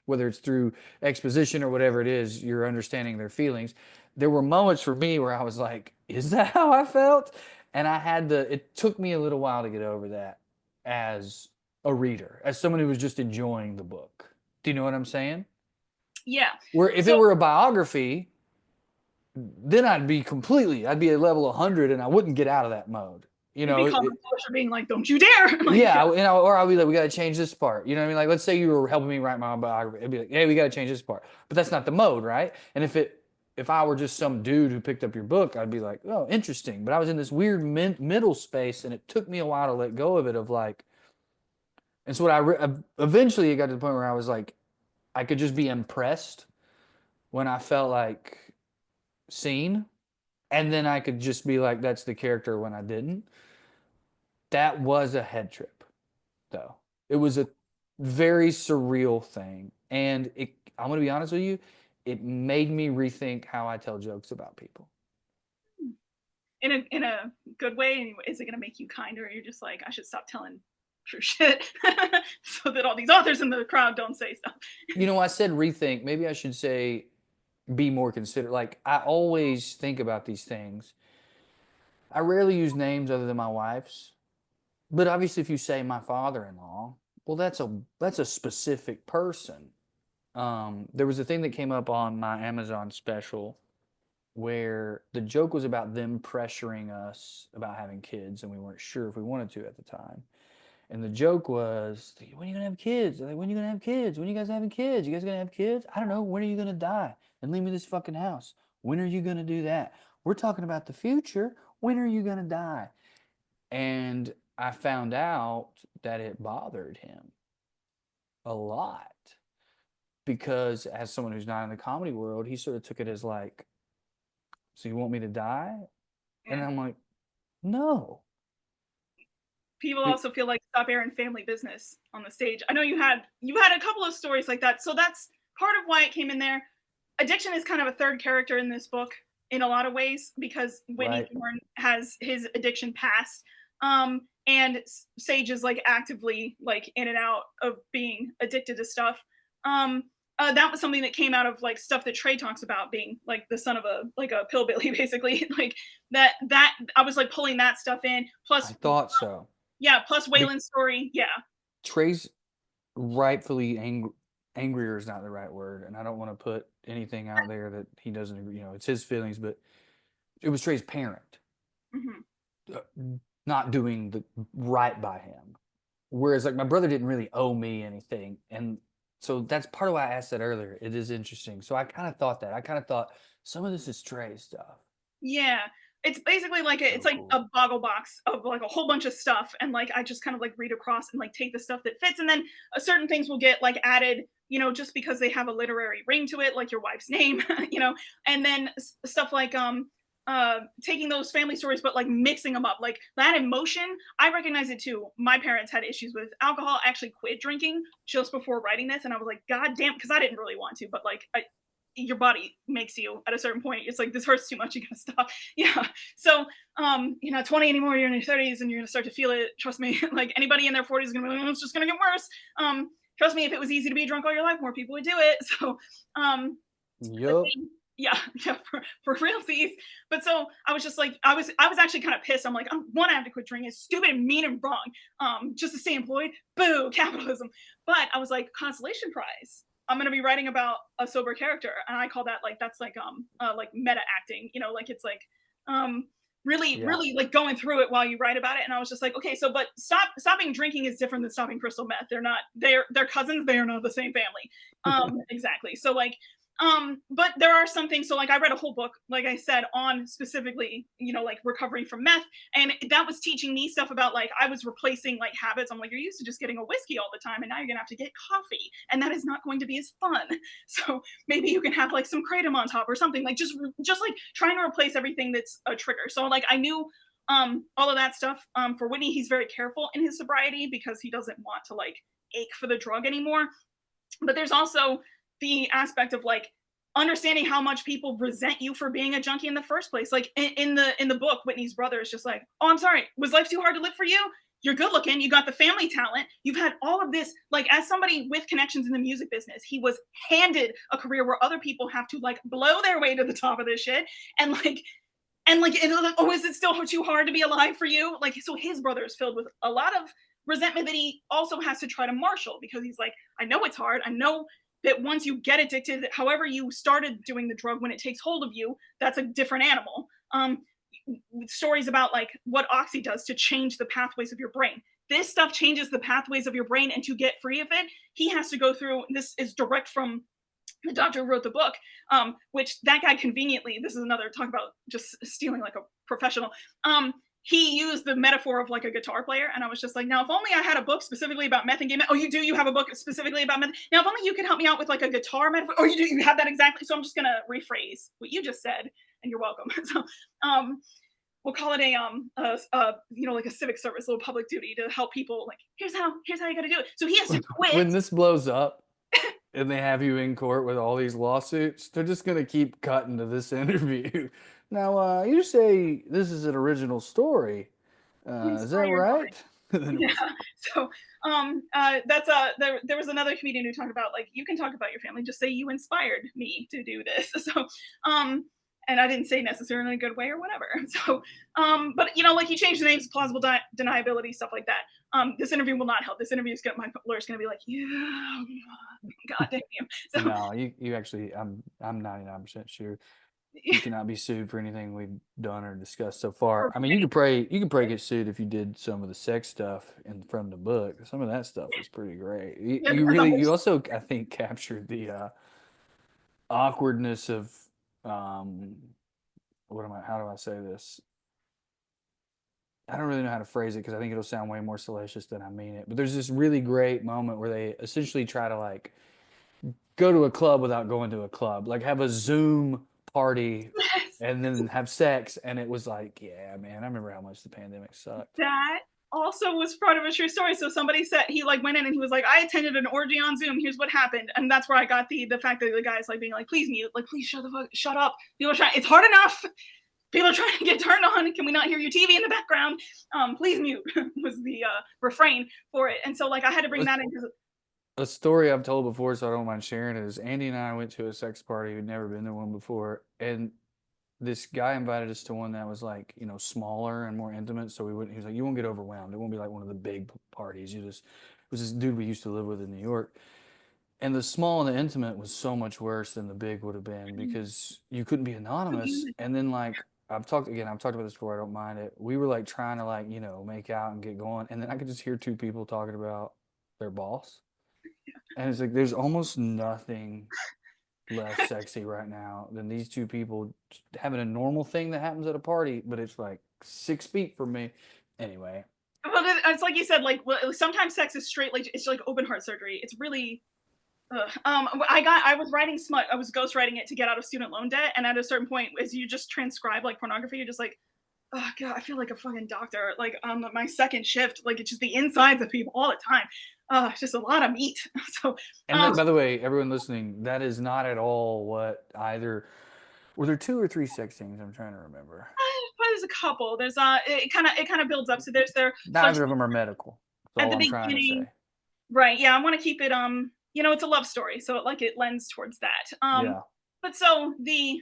whether it's through exposition or whatever it is, you're understanding their feelings. There were moments for me where I was like, is that how I felt? And it took me a little while to get over that as a reader, as someone who was just enjoying the book. Do you know what I'm saying? Yeah. Where if it were a biography, then I'd be at level 100 and I wouldn't get out of that mode. You know, for being like, don't you dare. Like, yeah, or I'll be like, we got to change this part. You know what I mean? Like, let's say you were helping me write my biography. It'd be like, hey, we got to change this part. But that's not the mode, right? And if I were just some dude who picked up your book, I'd be like, oh, interesting. But I was in this weird middle space, and it took me a while to let go of it. Of like, and so eventually it got to the point where I was like, I could just be impressed when I felt like seen, and then I could just be like, that's the character when I didn't. That was a head trip, though. It was a very surreal thing. And I'm going to be honest with you, it made me rethink how I tell jokes about people. In a good way? Is it going to make you kinder? Or you're just like, I should stop telling true shit so that all these authors in the crowd don't say stuff. You know, I said rethink. Maybe I should say be more considerate. Like, I always think about these things. I rarely use names other than my wife's. But obviously, if you say my father-in-law, well, that's a specific person. There was a thing that came up on my Amazon special where the joke was about them pressuring us about having kids, and we weren't sure if we wanted to at the time. And the joke was, when are you gonna have kids? Like, when are you gonna have kids? When are you guys having kids? You guys gonna have kids? I don't know. When are you gonna die and leave me this fucking house? When are you gonna do that? We're talking about the future. When are you gonna die? And I found out that it bothered him a lot because as someone who's not in the comedy world, he sort of took it as like, so you want me to die? Yeah. And I'm like, No. People also feel like stop airing family business on the stage. I know you had a couple of stories like that, so that's part of why it came in there. Addiction is kind of a third character in this book in a lot of ways because Whitney Right. Thorne has his addiction past, and Sage is like actively like in and out of being addicted to stuff. That was something that came out of like stuff that Trey talks about, being like the son of a pillbilly, basically. Like that I was like pulling that stuff in. Plus, I thought so. yeah. Plus Waylon's story, yeah. Trey's rightfully angrier is not the right word, and I don't want to put anything out there that he doesn't agree. It's his feelings, but it was Trey's parent not doing the right by him. Whereas, like, my brother didn't really owe me anything, and so that's part of why I asked that earlier. It is interesting. So I kind of thought that. I kind of thought some of this is Trey's stuff. Yeah. It's basically like it's like cool. a boggle box of like a whole bunch of stuff, and like I just kind of like read across and like take the stuff that fits, and then certain things will get like added, just because they have a literary ring to it, like your wife's name, and then stuff like taking those family stories but like mixing them up, like that emotion. I recognize it too. My parents had issues with alcohol. I actually quit drinking just before writing this, and I was like, god damn, because I didn't really want to, but like your body makes you at a certain point. It's like, this hurts too much, you gotta stop. Yeah. So you're not 20 anymore, you're in your 30s, and you're gonna start to feel it. Trust me. Like anybody in their 40s is gonna be like, it's just gonna get worse. Trust me, if it was easy to be drunk all your life, more people would do it. So Yup. yeah, for realsies. But so I was just like, I was actually kind of pissed. I'm like, I have to quit drinking. It's stupid and mean and wrong. Just to stay employed. Boo, capitalism. But I was like, consolation prize. I'm gonna be writing about a sober character, and I call that like, that's like meta acting. Like it's like really like going through it while you write about it. And I was just like, okay, so but stopping drinking is different than stopping crystal meth. They're cousins. They are not the same family. Exactly. So like but there are some things. So like I read a whole book, like I said, on specifically, like recovering from meth, and that was teaching me stuff about like I was replacing like habits. I'm like, you're used to just getting a whiskey all the time, and now you're gonna have to get coffee, and that is not going to be as fun. So maybe you can have like some kratom on top or something, like just like trying to replace everything that's a trigger. So like I knew all of that stuff. For Whitney, he's very careful in his sobriety because he doesn't want to like ache for the drug anymore. But there's also the aspect of like understanding how much people resent you for being a junkie in the first place. Like in the book, Whitney's brother is just like, oh, I'm sorry, was life too hard to live for you? You're good looking, you got the family talent, you've had all of this. Like as somebody with connections in the music business, he was handed a career where other people have to like blow their way to the top of this shit. And like oh, is it still too hard to be alive for you? Like, so his brother is filled with a lot of resentment that he also has to try to marshal, because he's like, I know it's hard, I know that once you get addicted, however you started doing the drug, when it takes hold of you, that's a different animal. Stories about like what oxy does to change the pathways of your brain. This stuff changes the pathways of your brain, and to get free of it, he has to go through, this is direct from the doctor who wrote the book, which that guy conveniently, this is another talk about just stealing like a professional. He used the metaphor of like a guitar player, and I was just like, now if only I had a book specifically about meth and gay meth. Oh, you have a book specifically about meth. Now if only you could help me out with like a guitar metaphor. Oh, you have that exactly. So I'm just gonna rephrase what you just said, and you're welcome. So we'll call it like a civic service, a little public duty to help people. Like here's how you got to do it. So he has to quit. When this blows up and they have you in court with all these lawsuits, they're just going to keep cutting to this interview. Now, you say this is an original story. Is that right? Yeah. So that's there was another comedian who talked about like, you can talk about your family, just say you inspired me to do this. So and I didn't say necessarily in a good way or whatever. So but like he changed the names, plausible deniability, stuff like that. This interview will not help. This interview is my lawyer's gonna be like, yeah, god damn you. So no, you actually, I'm 99% sure you cannot be sued for anything we've done or discussed so far. I mean, you could probably get sued if you did some of the sex stuff from the book. Some of that stuff was pretty great. You also, I think, captured the awkwardness of how do I say this? I don't really know how to phrase it because I think it'll sound way more salacious than I mean it. But there's this really great moment where they essentially try to like go to a club without going to a club, like have a Zoom party and then have sex, and it was like, yeah, man, I remember how much the pandemic sucked. That also was part of a true story. So somebody said he like went in and he was like, I attended an orgy on Zoom. Here's what happened, and that's where I got the fact that the guy's like being like, please mute, like please shut up. People are trying. It's hard enough. People are trying to get turned on. Can we not hear your TV in the background? Please mute was the refrain for it. And so like I had to bring that in because A story I've told before, so I don't mind sharing it, is Andy and I went to a sex party. We'd never been to one before, and this guy invited us to one that was like, you know, smaller and more intimate. So we wouldn't. He was like, "You won't get overwhelmed. It won't be like one of the big parties. You just." It was this dude we used to live with in New York, and the small and the intimate was so much worse than the big would have been because you couldn't be anonymous. And then like I've talked about this before. I don't mind it. We were like trying to like make out and get going, and then I could just hear two people talking about their boss. And it's like there's almost nothing less sexy right now than these two people having a normal thing that happens at a party, but it's like 6 feet from me. Anyway, well, it's like you said, like sometimes sex is straight, like it's like open heart surgery. It's really. I was writing smut. I was ghostwriting it to get out of student loan debt, and at a certain point, as you just transcribe like pornography, you're just like, oh god, I feel like a fucking doctor. Like on my second shift, like it's just the insides of people all the time. It's just a lot of meat. So, and by the way, everyone listening, that is not at all what either. Were there 2 or 3 sex scenes? I'm trying to remember. there's a couple. There's it kind of builds up. So there's Neither of them are medical. That's at all the I'm trying to beginning, say. right? Yeah, I want to keep it it's a love story, so it lends towards that. Yeah. But so the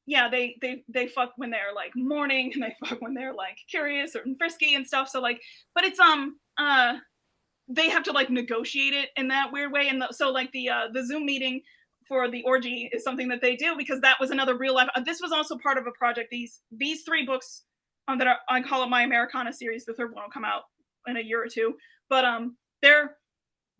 yeah, they fuck when they're like mourning, and they fuck when they're like curious or frisky and stuff. So like, but it's they have to like negotiate it in that weird way, and so like the Zoom meeting for the orgy is something that they do because that was another real life. This was also part of a project. These 3 books that I call it my Americana series. The 3rd one will come out in a year or 2, but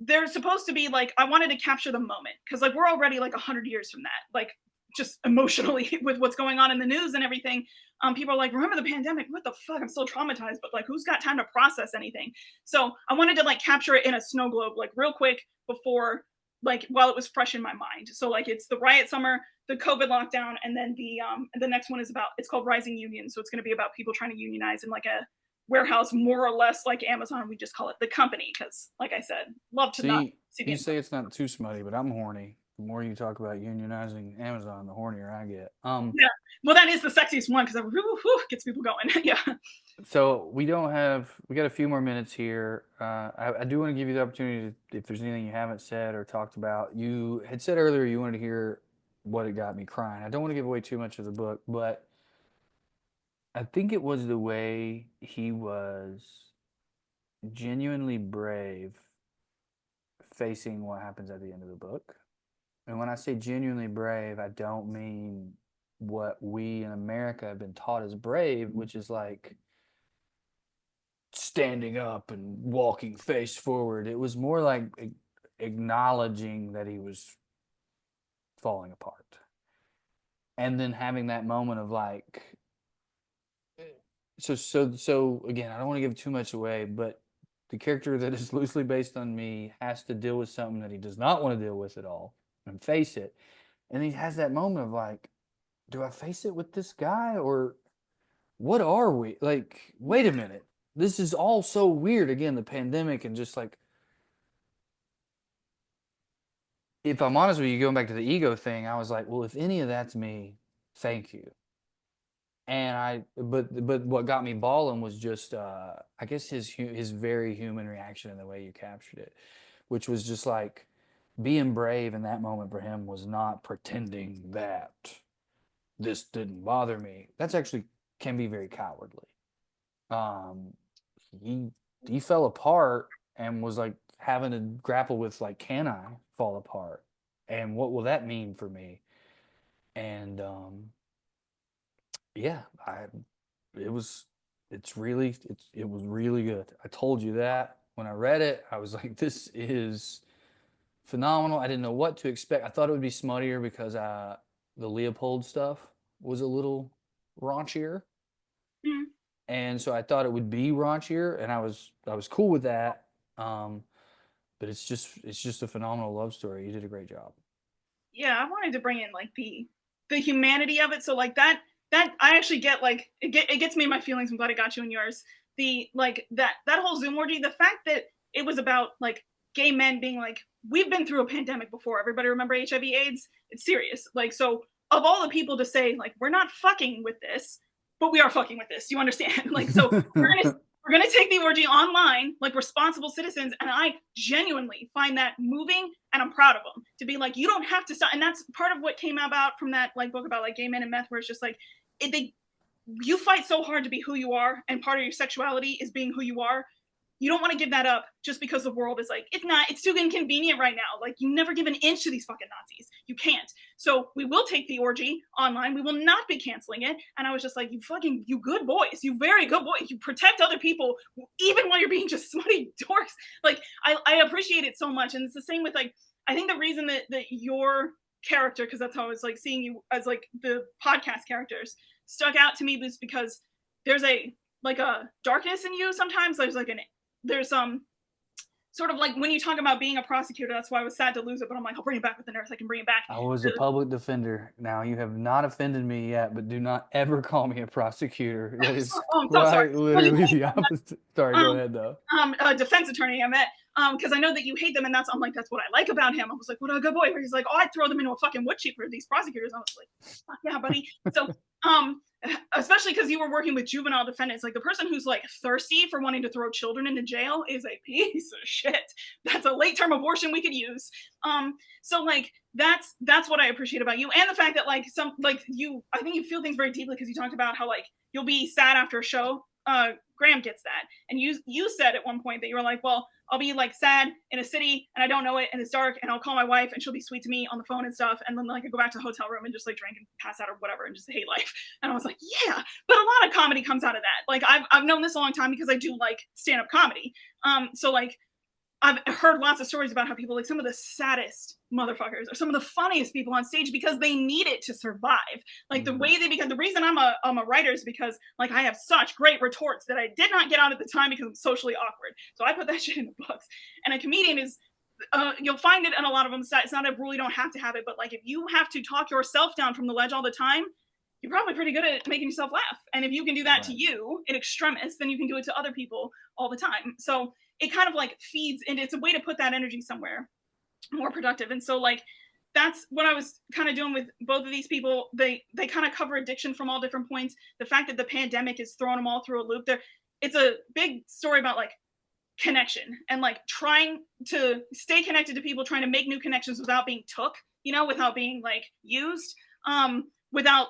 they're supposed to be like, I wanted to capture the moment because like we're already like 100 years from that, like just emotionally with what's going on in the news and everything. People are like, remember the pandemic? What the fuck? I'm still traumatized, but like who's got time to process anything? So I wanted to like capture it in a snow globe like real quick before, like while it was fresh in my mind. So like it's the riot summer, the COVID lockdown, and then the next one is it's called Rising Union. So it's going to be about people trying to unionize in like a warehouse, more or less like Amazon. We just call it the company because, like I said, love to not see. You say it's not too smutty, but I'm horny. The more you talk about unionizing Amazon, the hornier I get. Yeah, well, that is the sexiest one because it gets people going. Yeah. So we got a few more minutes here. I do want to give you the opportunity to, if there's anything you haven't said or talked about. You had said earlier you wanted to hear what it got me crying. I don't want to give away too much of the book, but I think it was the way he was genuinely brave facing what happens at the end of the book. And when I say genuinely brave, I don't mean what we in America have been taught as brave, which is like standing up and walking face forward. It was more like acknowledging that he was falling apart. And then having that moment of like, so again, I don't want to give too much away, but the character that is loosely based on me has to deal with something that he does not want to deal with at all and face it. And he has that moment of like, do I face it with this guy or what are we? Like, wait a minute. This is all so weird. Again, the pandemic and just like, if I'm honest with you, going back to the ego thing, I was like, well, if any of that's me, thank you. And but what got me bawling was just, I guess his very human reaction and the way you captured it, which was just like being brave in that moment for him was not pretending that this didn't bother me. That's actually can be very cowardly. Um, he fell apart and was like having to grapple with like, can I fall apart? And what will that mean for me? And yeah, it was really good. I told you that when I read it, I was like, this is phenomenal. I didn't know what to expect. I thought it would be smuttier because the Leopold stuff was a little raunchier. Mm-hmm. And so I thought it would be raunchier, and I was cool with that. But it's just a phenomenal love story. You did a great job. Yeah, I wanted to bring in like the the humanity of it. So like that I actually get like it gets me in my feelings. I'm glad it got you in yours. The like that whole Zoom orgy, the fact that it was about like gay men being like, we've been through a pandemic before. Everybody remember HIV/AIDS? It's serious. Like, so of all the people to say like, we're not fucking with this, but we are fucking with this. You understand? Like, so we're gonna take the orgy online like responsible citizens, and I genuinely find that moving, and I'm proud of them to be like, you don't have to stop. And that's part of what came about from that like book about like gay men and meth, where it's just like you fight so hard to be who you are, and part of your sexuality is being who you are. You don't want to give that up just because the world is like, it's too inconvenient right now. Like, you never give an inch to these fucking Nazis. You can't. So we will take the orgy online. We will not be canceling it. And I was just like, you good boys. You very good boys. You protect other people even while you're being just smutty dorks. Like, I appreciate it so much. And it's the same with like, I think the reason that your character, because that's how I was like seeing you as like the podcast characters, stuck out to me was because there's a darkness in you sometimes. There's sort of like when you talk about being a prosecutor, that's why I was sad to lose it, but I'm like, I'll bring it back with the nurse. I can bring it back. I was a public defender. Now, you have not offended me yet, but do not ever call me a prosecutor. That is literally the opposite. Sorry, go ahead though. A defense attorney I met, because I know that you hate them, and I'm like, that's what I like about him. I was like, what a good boy. Where he's like, oh, I'd throw them into a fucking wood chipper, these prosecutors. I was like, fuck yeah, buddy. So, especially because you were working with juvenile defendants, like the person who's like thirsty for wanting to throw children into jail is a piece of shit. That's a late term abortion we could use. So like that's what I appreciate about you, and the fact that like I think you feel things very deeply, because you talked about how like you'll be sad after a show. Graham gets that, and you said at one point that you were like, well, I'll be like sad in a city and I don't know it and it's dark, and I'll call my wife and she'll be sweet to me on the phone and stuff, and then like I go back to the hotel room and just like drink and pass out or whatever and just hate life. And I was like, yeah, but a lot of comedy comes out of that. Like I've known this a long time because I do like stand-up comedy. So like I've heard lots of stories about how people, like some of the saddest motherfuckers are some of the funniest people on stage because they need it to survive. Like the way the reason I'm a writer is because like I have such great retorts that I did not get out at the time because I'm socially awkward. So I put that shit in the books. And a comedian is, you'll find it in a lot of them. It's not a rule, you don't have to have it, but like if you have to talk yourself down from the ledge all the time, you're probably pretty good at making yourself laugh. And if you can do that to you in extremis, then you can do it to other people all the time. So it kind of like feeds, and it's a way to put that energy somewhere more productive. And so like that's what I was kind of doing with both of these people. They kind of cover addiction from all different points. The fact that the pandemic is throwing them all through a loop there. It's a big story about like connection and like trying to stay connected to people, trying to make new connections without being took, without being like used, without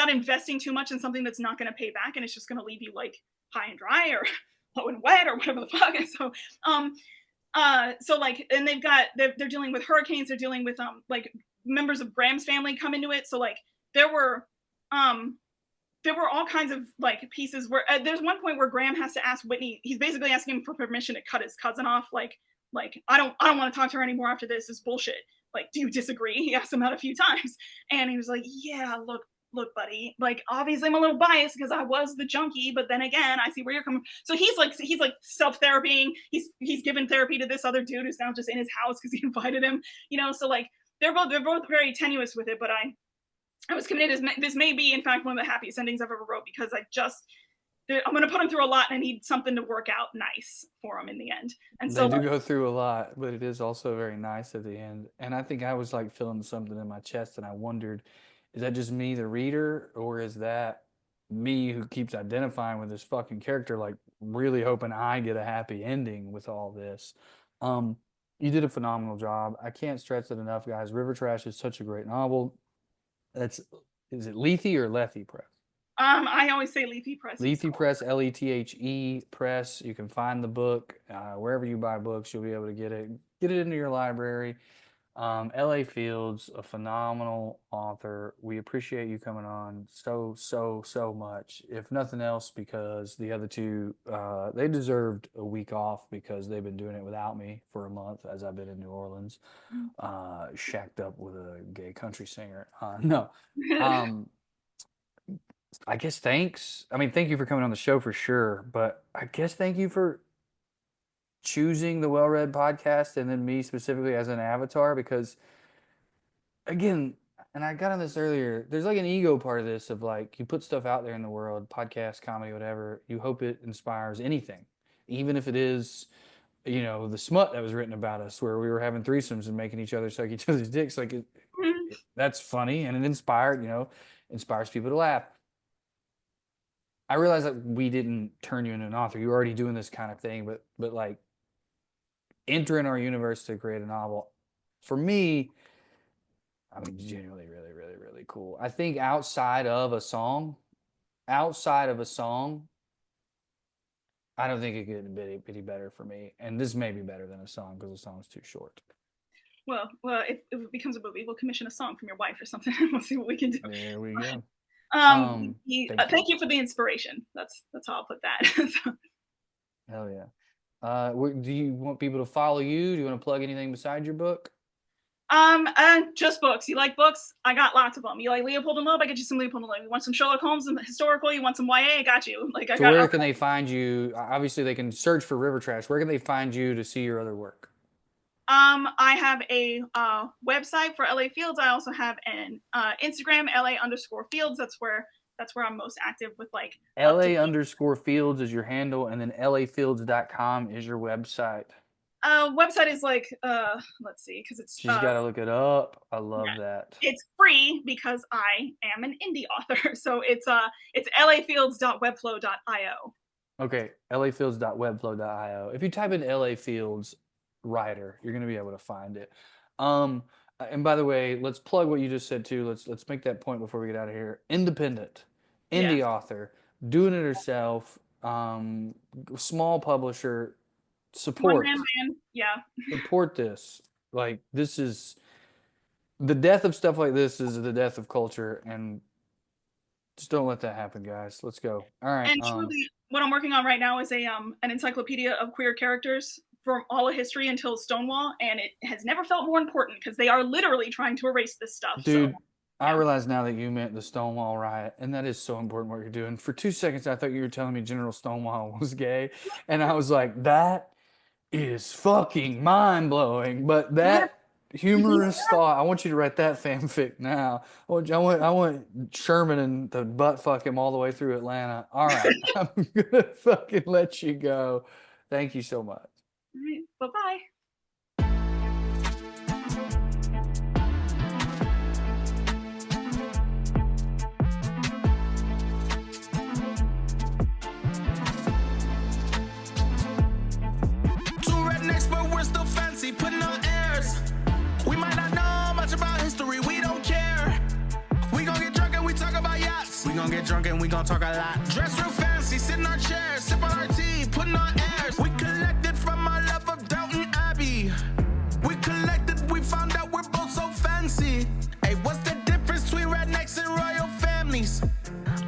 investing too much in something that's not going to pay back, and it's just going to leave you like high and dry or low and wet or whatever the fuck. And so like, and they're dealing with hurricanes, they're dealing with like members of Graham's family come into it. So like there were all kinds of like pieces where there's one point where Graham has to ask Whitney, he's basically asking him for permission to cut his cousin off. Like I don't want to talk to her anymore after this. It's bullshit. Like, do you disagree? He asked him out a few times, and he was like, yeah, look, buddy, like obviously I'm a little biased because I was the junkie, but then again, I see where you're coming from. So he's like self-therapying. He's given therapy to this other dude who's now just in his house because he invited him, so like they're both very tenuous with it, but I was committed. This may be in fact one of the happiest endings I've ever wrote, because I'm going to put him through a lot, and I need something to work out nice for him in the end. And so they do go through a lot, but it is also very nice at the end. And I think I was like feeling something in my chest, and I wondered, is that just me, the reader, or is that me who keeps identifying with this fucking character, like really hoping I get a happy ending with all this? You did a phenomenal job. I can't stress it enough, guys. River Trash is such a great novel. Is it Lethe or Lethe Press? I always say Lethe Press. Lethe Press, Lethe Press. You can find the book wherever you buy books. You'll be able to get it into your library. L.A. Fields, a phenomenal author. We appreciate you coming on so much. If nothing else, because the other two, they deserved a week off because they've been doing it without me for a month as I've been in New Orleans, shacked up with a gay country singer. No. I guess thanks. I mean, thank you for coming on the show for sure, but I guess thank you for choosing the WellRED podcast and then me specifically as an avatar, because again, and I got on this earlier. There's like an ego part of this of like you put stuff out there in the world, podcast, comedy, whatever. You hope it inspires anything, even if it is, you know, the smut that was written about us, where we were having threesomes and making each other suck each other's dicks. Like that's funny, and it inspired, you know, inspires people to laugh. I realized that we didn't turn you into an author. You were already doing this kind of thing, but like enter in our universe to create a novel. For me, I mean, genuinely, really, really, really cool. I think outside of a song, I don't think it could be any better for me. And this may be better than a song because the song's too short. Well, if it becomes a movie, we'll commission a song from your wife or something. We'll see what we can do. There we go. Thank you for the inspiration. That's how I'll put that. So. Hell yeah. Do you want people to follow you? Do you want to plug anything besides your book? Just books. You like books? I got lots of them. You like Leopold and Loeb? I get you some Leopold and Loeb. You want some Sherlock Holmes and historical? You want some YA? I got you. Like, so where can they find you? Obviously, they can search for River Trash. Where can they find you to see your other work? I have a website for LA Fields. I also have an Instagram, LA_Fields. That's where I'm most active with like LA_Fields is your handle, and then LAfields.com is your website. Website is like let's see, because it's she's got to look it up. I love that. It's free because I am an indie author, so it's lafields.webflow.io. Okay, lafields.webflow.io. If you type in LA Fields writer, you're gonna be able to find it. And by the way, let's plug what you just said too. Let's make that point before we get out of here. Independent, indie author, doing it herself, small publisher. Support. Support this. Like, this is the death of stuff like this is the death of culture, and just don't let that happen, guys. Let's go. All right. And truly, what I'm working on right now is an encyclopedia of queer characters from all of history until Stonewall, and it has never felt more important because they are literally trying to erase this stuff. Dude, so, I realize now that you meant the Stonewall riot, and that is so important what you're doing. For 2 seconds, I thought you were telling me General Stonewall was gay, and I was like, that is fucking mind-blowing. But that humorous thought, I want you to write that fanfic now. I want Sherman and to butt fuck him all the way through Atlanta. All right, I'm gonna fucking let you go. Thank you so much. All right, bye-bye. Putting on airs. We might not know much about history, we don't care. We gon' get drunk and we talk about yachts. We gon' get drunk and we gon' talk a lot. Dress real fancy, sit in our chairs, sip on our tea, putting on airs. We collected from our love of Downton Abbey. We collected, we found out we're both so fancy. Hey, what's the difference between rednecks and royal families?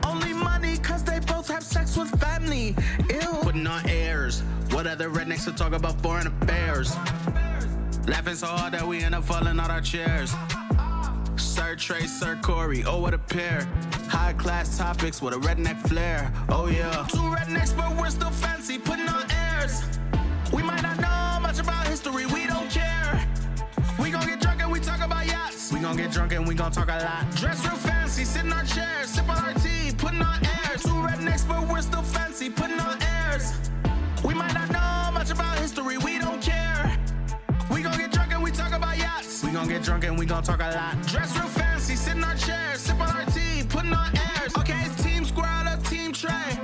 Only money, cause they both have sex with family. Ew. Putting on airs. What other rednecks will talk about foreign affairs? Laughing so hard that we end up falling out our chairs. Sir Trey, Sir Corey, oh what a pair. High class topics with a redneck flair, oh yeah. Two rednecks but we're still fancy, putting on airs. We might not know much about history, we don't care. We gon' get drunk and we talk about yachts. We gon' get drunk and we gon' talk a lot. Dress real fancy, sit in our chairs, sip on our tea, putting on airs. Two rednecks but we're still fancy, putting on airs. We might not know much about history, we don't care. We gon' get drunk and we talk about yachts. We gon' get drunk and we gon' talk a lot. Dress real fancy, sit in our chairs, sip on our tea, putting on airs. Okay, it's Team Squirrel or Team Trey.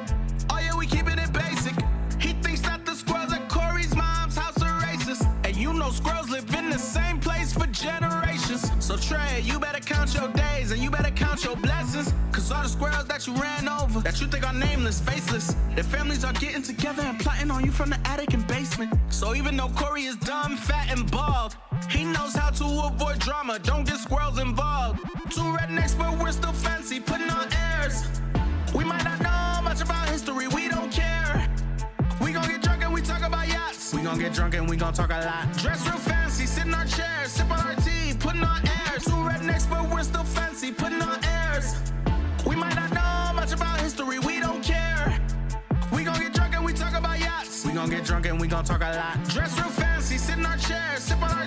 Oh yeah, we keeping it basic. He thinks that the squirrels at Corey's mom's house are racist. And you know squirrels live in the same place for generations. So Trey, you better count your days and you better count your blessings. Cause all the squirrels that you ran over, that you think are nameless, faceless, their families are getting together and plotting on you from the attic and basement. So even though Corey is dumb, fat, and bald, he knows how to avoid drama, don't get squirrels involved. Two rednecks, but we're still fancy, putting on airs. We might not know much about history, we don't care. We gon' get drunk and we talk about yachts. We gon' get drunk and we gon' talk a lot. Dress real fancy, sit in our chairs, sip on our tea, putting on airs. Two rednecks, but we're still fancy, putting on airs. We might not know much about history, we don't care. We gon' get drunk and we talk about yachts. We gon' get drunk and we gon' talk a lot. Dress real fancy, sit in our chairs, sip on our